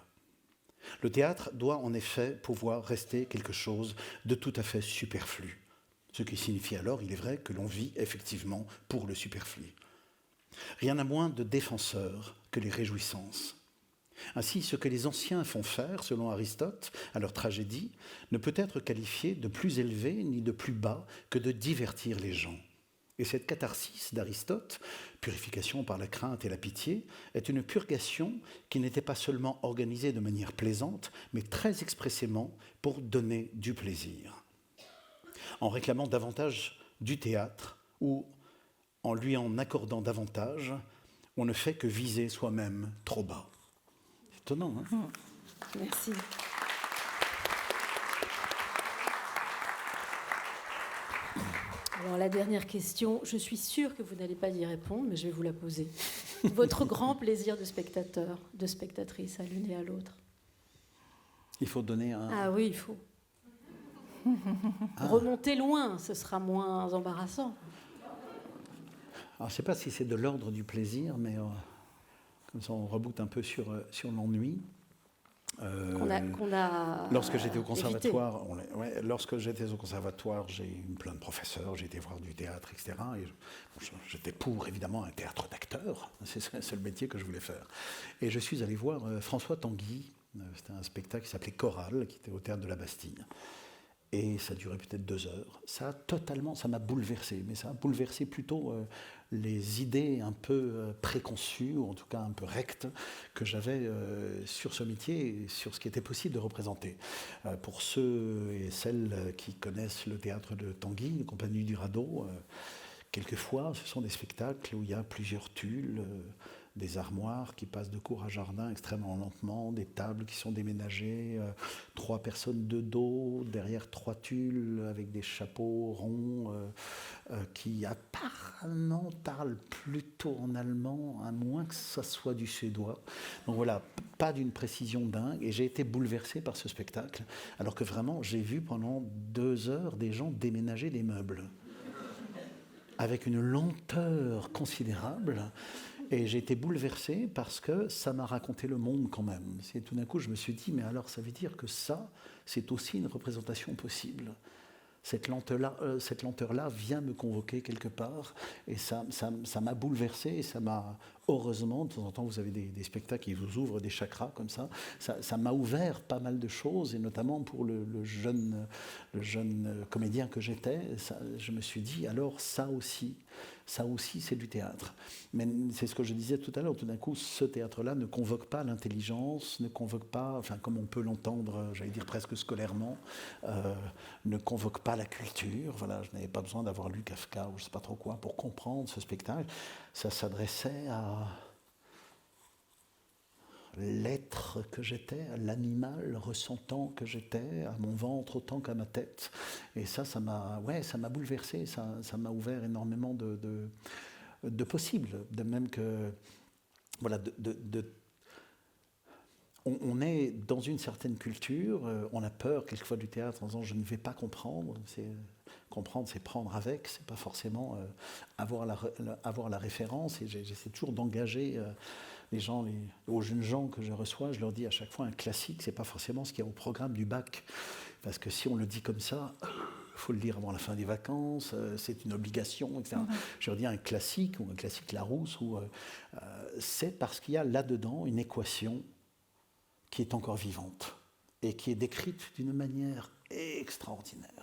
Le théâtre doit en effet pouvoir rester quelque chose de tout à fait superflu. Ce qui signifie alors, il est vrai, que l'on vit effectivement pour le superflu. Rien n'a moins de défenseur que les réjouissances. Ainsi, ce que les anciens font faire, selon Aristote, à leur tragédie, ne peut être qualifié de plus élevé ni de plus bas que de divertir les gens. Et cette catharsis d'Aristote, purification par la crainte et la pitié, est une purgation qui n'était pas seulement organisée de manière plaisante, mais très expressément pour donner du plaisir. En réclamant davantage du théâtre ou en lui en accordant davantage, on ne fait que viser soi-même trop bas. C'est étonnant, hein ? Merci. Alors la dernière question, je suis sûre que vous n'allez pas y répondre, mais je vais vous la poser. Votre grand plaisir de spectateur, de spectatrice, à l'une et à l'autre? Il faut donner un... Ah oui, il faut. Remonter loin, ce sera moins embarrassant. Alors, je ne sais pas si c'est de l'ordre du plaisir, mais comme ça on reboot un peu sur l'ennui. Lorsque j'étais au conservatoire, j'ai eu plein de professeurs, j'ai été voir du théâtre, etc. Et j'étais pour, évidemment, un théâtre d'acteurs. C'est le seul métier que je voulais faire. Et je suis allé voir François Tanguy. C'était un spectacle qui s'appelait Chorale, qui était au théâtre de la Bastille. Et ça durait peut-être 2 heures. Ça m'a bouleversé. Mais ça a bouleversé plutôt les idées un peu préconçues, ou en tout cas un peu rectes, que j'avais sur ce métier et sur ce qui était possible de représenter. Pour ceux et celles qui connaissent le théâtre de Tanguy, la Compagnie du Radeau, quelquefois, ce sont des spectacles où il y a plusieurs tulles, des armoires qui passent de cour à jardin extrêmement lentement, des tables qui sont déménagées, 3 personnes de dos, derrière 3 tulles avec des chapeaux ronds qui apparemment parlent plutôt en allemand, à moins que ça soit du suédois. Donc voilà, pas d'une précision dingue, et j'ai été bouleversé par ce spectacle, alors que vraiment j'ai vu pendant 2 heures des gens déménager des meubles avec une lenteur considérable. Et j'ai été bouleversé parce que ça m'a raconté le monde quand même. Et tout d'un coup, je me suis dit, mais alors ça veut dire que ça, c'est aussi une représentation possible. Cette lenteur-là vient me convoquer quelque part, et ça m'a bouleversé, et ça m'a, heureusement, de temps en temps, vous avez des spectacles qui vous ouvrent des chakras comme ça m'a ouvert pas mal de choses, et notamment pour le jeune comédien que j'étais, je me suis dit, alors ça aussi, c'est du théâtre. Mais c'est ce que je disais tout à l'heure, tout d'un coup, ce théâtre-là ne convoque pas l'intelligence, ne convoque pas, enfin comme on peut l'entendre, j'allais dire presque scolairement, ne convoque pas la culture. Voilà, je n'avais pas besoin d'avoir lu Kafka ou je ne sais pas trop quoi pour comprendre ce spectacle. Ça s'adressait à l'être que j'étais, à l'animal ressentant que j'étais, à mon ventre autant qu'à ma tête. Et ça m'a bouleversé, ça m'a ouvert énormément de possibles. De même que, voilà, on est dans une certaine culture, on a peur quelquefois du théâtre en disant je ne vais pas comprendre. Comprendre, c'est prendre avec, c'est pas forcément avoir la référence. Et j'essaie toujours d'engager les gens, aux jeunes gens que je reçois, je leur dis à chaque fois un classique, c'est pas forcément ce qu'il y a au programme du bac. Parce que si on le dit comme ça, il faut le dire avant la fin des vacances, c'est une obligation, etc. Je leur dis un classique, ou un classique Larousse, c'est parce qu'il y a là-dedans une équation qui est encore vivante et qui est décrite d'une manière extraordinaire.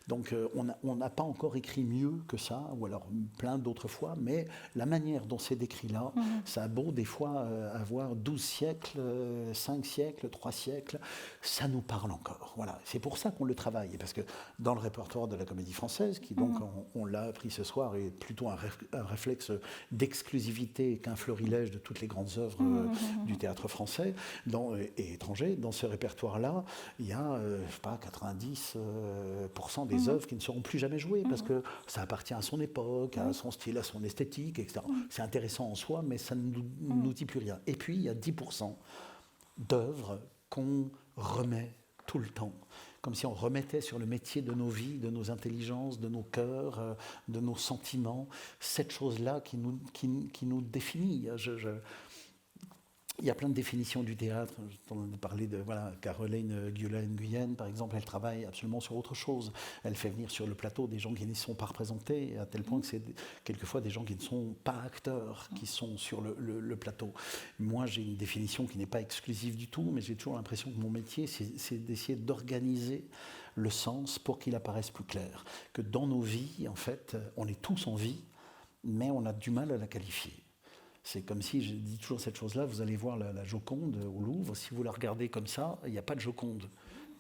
Donc on n'a pas encore écrit mieux que ça, ou alors plein d'autres fois, mais la manière dont c'est décrit là, ça a beau des fois avoir 12 siècles, 5 siècles, 3 siècles, ça nous parle encore. Voilà. C'est pour ça qu'on le travaille, parce que dans le répertoire de la Comédie Française, qui donc, on l'a appris ce soir, est plutôt un réflexe d'exclusivité qu'un florilège de toutes les grandes œuvres du théâtre français et étranger, dans ce répertoire-là, il y a, je sais pas, 90% des œuvres qui ne seront plus jamais jouées, parce que ça appartient à son époque, à son style, à son esthétique, etc. C'est intéressant en soi, mais ça ne nous dit plus rien. Et puis, il y a 10% d'œuvres qu'on remet tout le temps, comme si on remettait sur le métier de nos vies, de nos intelligences, de nos cœurs, de nos sentiments, cette chose-là qui nous définit. Il y a plein de définitions du théâtre. On a parlé de Caroline Gulen-Guyenne, par exemple, elle travaille absolument sur autre chose. Elle fait venir sur le plateau des gens qui n'y sont pas représentés, à tel point que c'est quelquefois des gens qui ne sont pas acteurs qui sont sur le plateau. Moi, j'ai une définition qui n'est pas exclusive du tout, mais j'ai toujours l'impression que mon métier, c'est d'essayer d'organiser le sens pour qu'il apparaisse plus clair. Que dans nos vies, en fait, on est tous en vie, mais on a du mal à la qualifier. C'est comme si, je dis toujours cette chose-là, vous allez voir la Joconde au Louvre, si vous la regardez comme ça, il n'y a pas de Joconde.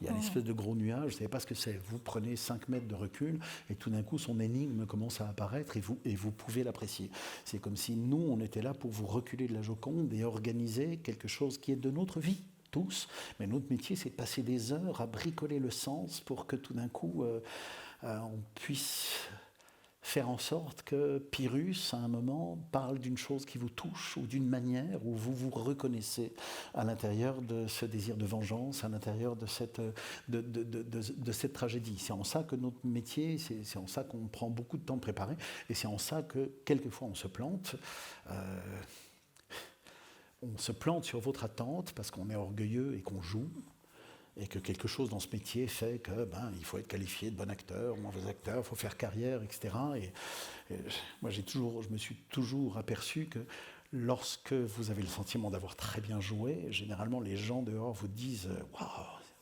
Il y a une espèce de gros nuage, vous ne savez pas ce que c'est. Vous prenez 5 mètres de recul et tout d'un coup, son énigme commence à apparaître et vous pouvez l'apprécier. C'est comme si nous, on était là pour vous reculer de la Joconde et organiser quelque chose qui est de notre vie, tous. Mais notre métier, c'est de passer des heures à bricoler le sens pour que tout d'un coup... on puisse faire en sorte que Pyrrhus, à un moment, parle d'une chose qui vous touche ou d'une manière où vous vous reconnaissez à l'intérieur de ce désir de vengeance, à l'intérieur de cette tragédie. C'est en ça que notre métier, c'est en ça qu'on prend beaucoup de temps de préparer, et c'est en ça que, quelquefois, on se plante. On se plante sur votre attente parce qu'on est orgueilleux et qu'on joue, et que quelque chose dans ce métier fait que il faut être qualifié de bon acteur, mauvais acteur, il faut faire carrière, etc. Et moi, je me suis toujours aperçu que lorsque vous avez le sentiment d'avoir très bien joué, généralement les gens dehors vous disent « Waouh,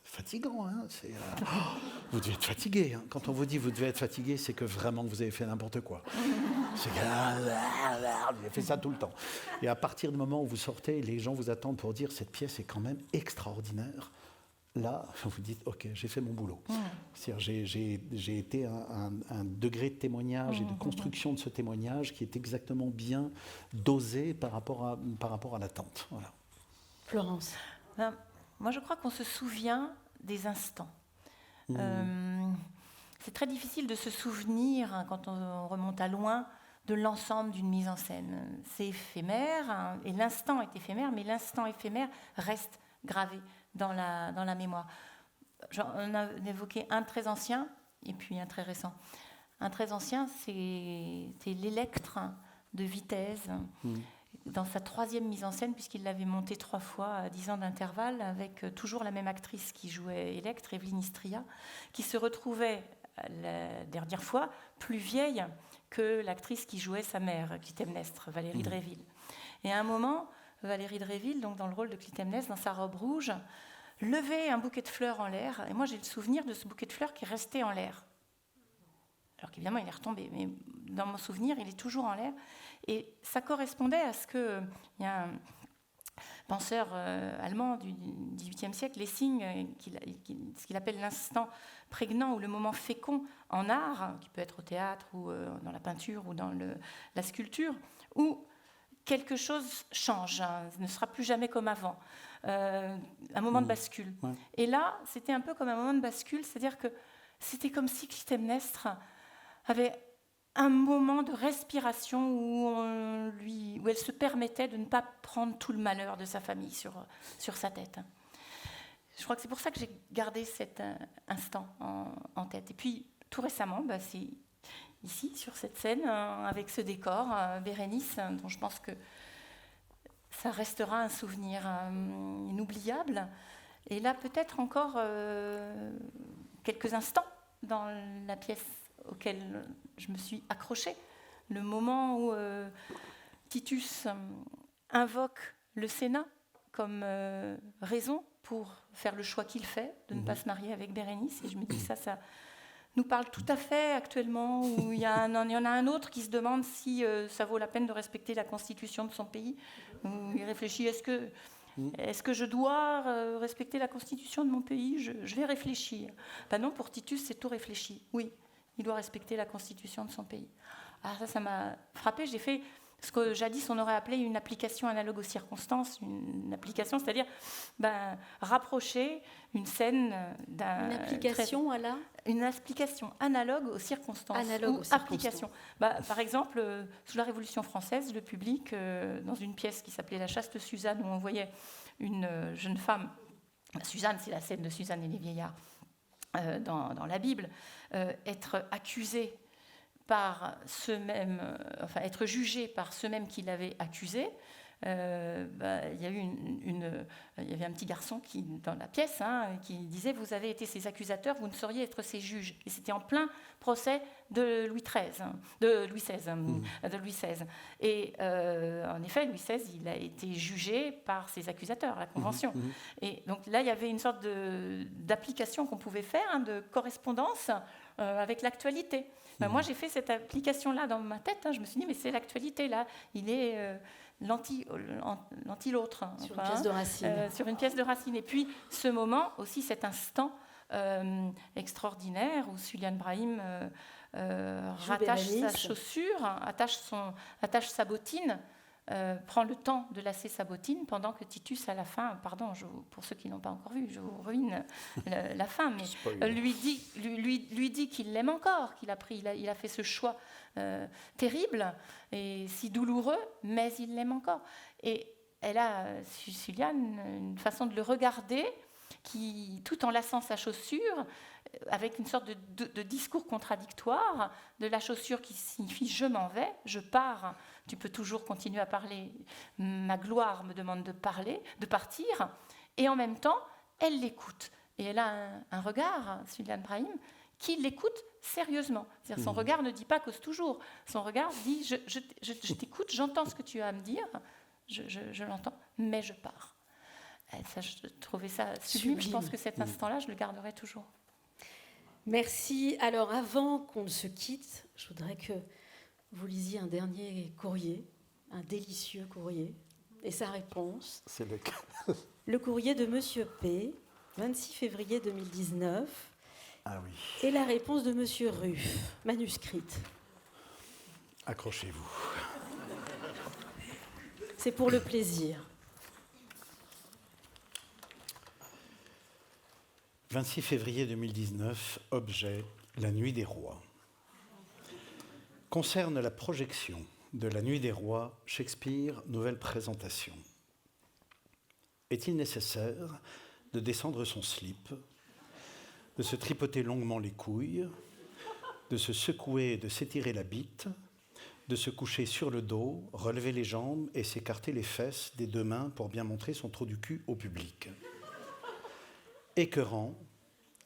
fatigant, hein, vous devez être fatigué. Hein. » Quand on vous dit « vous devez être fatigué », c'est que vraiment vous avez fait n'importe quoi. C'est que vous avez fait ça tout le temps. Et à partir du moment où vous sortez, les gens vous attendent pour dire « cette pièce est quand même extraordinaire ». Là, vous dites, ok, j'ai fait mon boulot. C'est-à-dire, j'ai été un degré de témoignage et de construction de ce témoignage qui est exactement bien dosé par rapport à l'attente. Voilà. Florence. Moi, je crois qu'on se souvient des instants. C'est très difficile de se souvenir, hein, quand on remonte à loin, de l'ensemble d'une mise en scène. C'est éphémère, hein, et l'instant est éphémère, mais l'instant éphémère reste gravé dans la mémoire. On a évoqué un très ancien et puis un très récent. Un très ancien, c'est l'Électre de Vitesse, dans sa 3e mise en scène, puisqu'il l'avait monté 3 fois à 10 ans d'intervalle, avec toujours la même actrice qui jouait Électre, Evelyne Istria, qui se retrouvait la dernière fois plus vieille que l'actrice qui jouait sa mère, Clytemnestre, Valérie Dréville. Et à un moment, Valérie Dréville, donc dans le rôle de Clytemnestre, dans sa robe rouge, levait un bouquet de fleurs en l'air. Et moi, j'ai le souvenir de ce bouquet de fleurs qui restait en l'air. Alors qu'évidemment, il est retombé. Mais dans mon souvenir, il est toujours en l'air. Et ça correspondait à ce que... Il y a un penseur allemand du XVIIIe siècle, Lessing, ce qu'il appelle l'instant prégnant ou le moment fécond en art, qui peut être au théâtre ou dans la peinture ou dans la sculpture, où quelque chose change, hein, ne sera plus jamais comme avant. Un moment de bascule. Ouais. Et là, c'était un peu comme un moment de bascule, c'est-à-dire que c'était comme si Clytemnestre avait un moment de respiration où elle se permettait de ne pas prendre tout le malheur de sa famille sur sa tête. Je crois que c'est pour ça que j'ai gardé cet instant en tête. Et puis, tout récemment, c'est ici, sur cette scène, avec ce décor, Bérénice, dont je pense que ça restera un souvenir inoubliable. Et là, peut-être encore quelques instants dans la pièce auquel je me suis accrochée. Le moment où Titus invoque le Sénat comme raison pour faire le choix qu'il fait de ne pas se marier avec Bérénice. Et je me dis que ça nous parle tout à fait actuellement, où il y en a un autre qui se demande si ça vaut la peine de respecter la constitution de son pays. Où il réfléchit, est-ce que je dois respecter la constitution de mon pays ? Je vais réfléchir. Non, pour Titus, c'est tout réfléchi. Oui, il doit respecter la constitution de son pays. Alors ça m'a frappée. J'ai fait ce que jadis on aurait appelé une application analogue aux circonstances, une application, c'est-à-dire rapprocher une scène d'un... Une application Une application analogue aux circonstances. Application. Par exemple, sous la Révolution française, le public, dans une pièce qui s'appelait La chaste Suzanne, où on voyait une jeune femme, Suzanne, c'est la scène de Suzanne et les vieillards dans la Bible, être accusée par être jugé par ceux-mêmes qui l'avaient accusé. Il y avait un petit garçon dans la pièce qui disait « Vous avez été ses accusateurs, vous ne sauriez être ses juges ». Et c'était en plein procès de Louis XVI. Et en effet, Louis XVI, il a été jugé par ses accusateurs, la Convention. Et donc là, il y avait une sorte d'application qu'on pouvait faire, de correspondance avec l'actualité. Moi, j'ai fait cette application-là dans ma tête. Je me suis dit, mais c'est l'actualité, là. Il est l'anti-l'autre. Sur une pièce de Racine. Sur une pièce de Racine. Et puis, ce moment, aussi cet instant extraordinaire où Suliane Brahim rattache sa chaussure, attache sa bottine prend le temps de lasser sa bottine pendant que Titus, à la fin, pardon, pour ceux qui n'ont pas encore vu, je vous ruine la fin, mais lui dit qu'il l'aime encore, qu'il il a fait ce choix terrible et si douloureux, mais il l'aime encore. Et elle a, Suliane, une façon de le regarder qui, tout en lassant sa chaussure, avec une sorte de discours contradictoire, de la chaussure qui signifie « je m'en vais, je pars, tu peux toujours continuer à parler, ma gloire me demande de partir », et en même temps, elle l'écoute. Et elle a un regard, Suliane Brahim, qui l'écoute sérieusement. C'est-à-dire, son regard ne dit pas cause toujours. Son regard dit « je t'écoute, j'entends ce que tu as à me dire, je l'entends, mais je pars ». Ça, je trouvais ça sublime. Je pense que cet instant-là, je le garderai toujours. Merci. Alors, avant qu'on ne se quitte, je voudrais que vous lisiez un dernier courrier, un délicieux courrier, et sa réponse. C'est lequel ? Le courrier de Monsieur P, 26 février 2019. Ah oui. Et la réponse de Monsieur Ruff, manuscrite. Accrochez-vous. C'est pour le plaisir. 26 février 2019, objet, La Nuit des Rois. Concerne la projection de La Nuit des Rois, Shakespeare, nouvelle présentation. Est-il nécessaire de descendre son slip, de se tripoter longuement les couilles, de se secouer et de s'étirer la bite, de se coucher sur le dos, relever les jambes et s'écarter les fesses des deux mains pour bien montrer son trou du cul au public? Écœurant,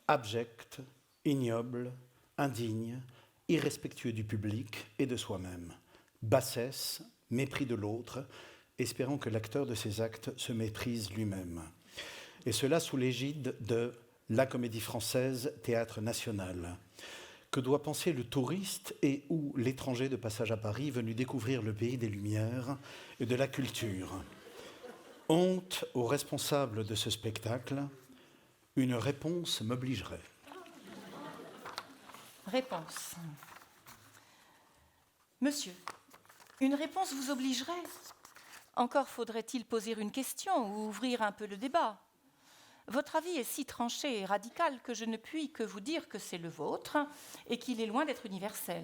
abject, ignoble, indigne, irrespectueux du public et de soi-même, bassesse, mépris de l'autre, espérant que l'acteur de ses actes se méprise lui-même. Et cela sous l'égide de la Comédie Française, Théâtre National. Que doit penser le touriste et ou l'étranger de passage à Paris venu découvrir le pays des Lumières et de la culture? Honte aux responsables de ce spectacle. Une réponse m'obligerait. Réponse. Monsieur, une réponse vous obligerait. Encore faudrait-il poser une question ou ouvrir un peu le débat. Votre avis est si tranché et radical que je ne puis que vous dire que c'est le vôtre et qu'il est loin d'être universel.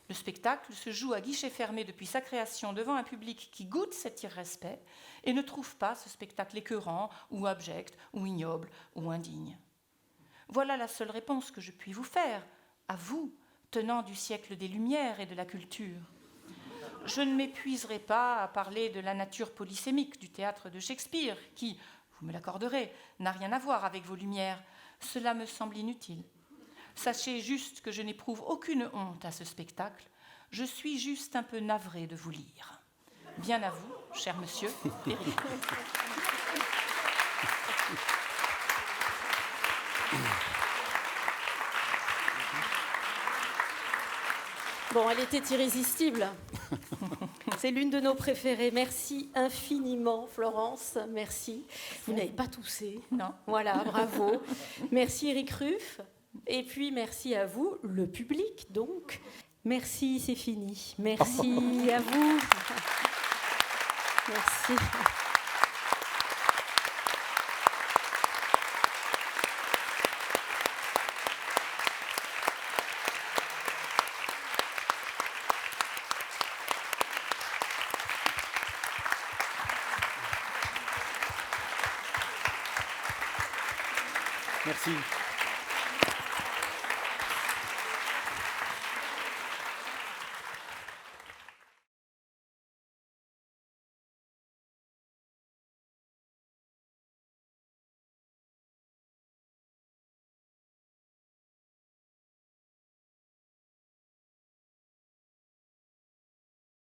Le spectacle se joue à guichet fermé depuis sa création devant un public qui goûte cet irrespect et ne trouve pas ce spectacle écœurant ou abject ou ignoble ou indigne. Voilà la seule réponse que je puis vous faire, à vous, tenant du siècle des Lumières et de la culture. Je ne m'épuiserai pas à parler de la nature polysémique du théâtre de Shakespeare qui, vous me l'accorderez, n'a rien à voir avec vos Lumières. Cela me semble inutile. Sachez juste que je n'éprouve aucune honte à ce spectacle. Je suis juste un peu navrée de vous lire. Bien à vous, cher monsieur. Éric. Bon, elle était irrésistible. C'est l'une de nos préférées. Merci infiniment, Florence. Merci. Vous n'avez pas toussé. Non. Voilà, bravo. Merci, Éric Ruff. Et puis, merci à vous, le public, donc. Merci, c'est fini. Merci à vous. Merci. Merci.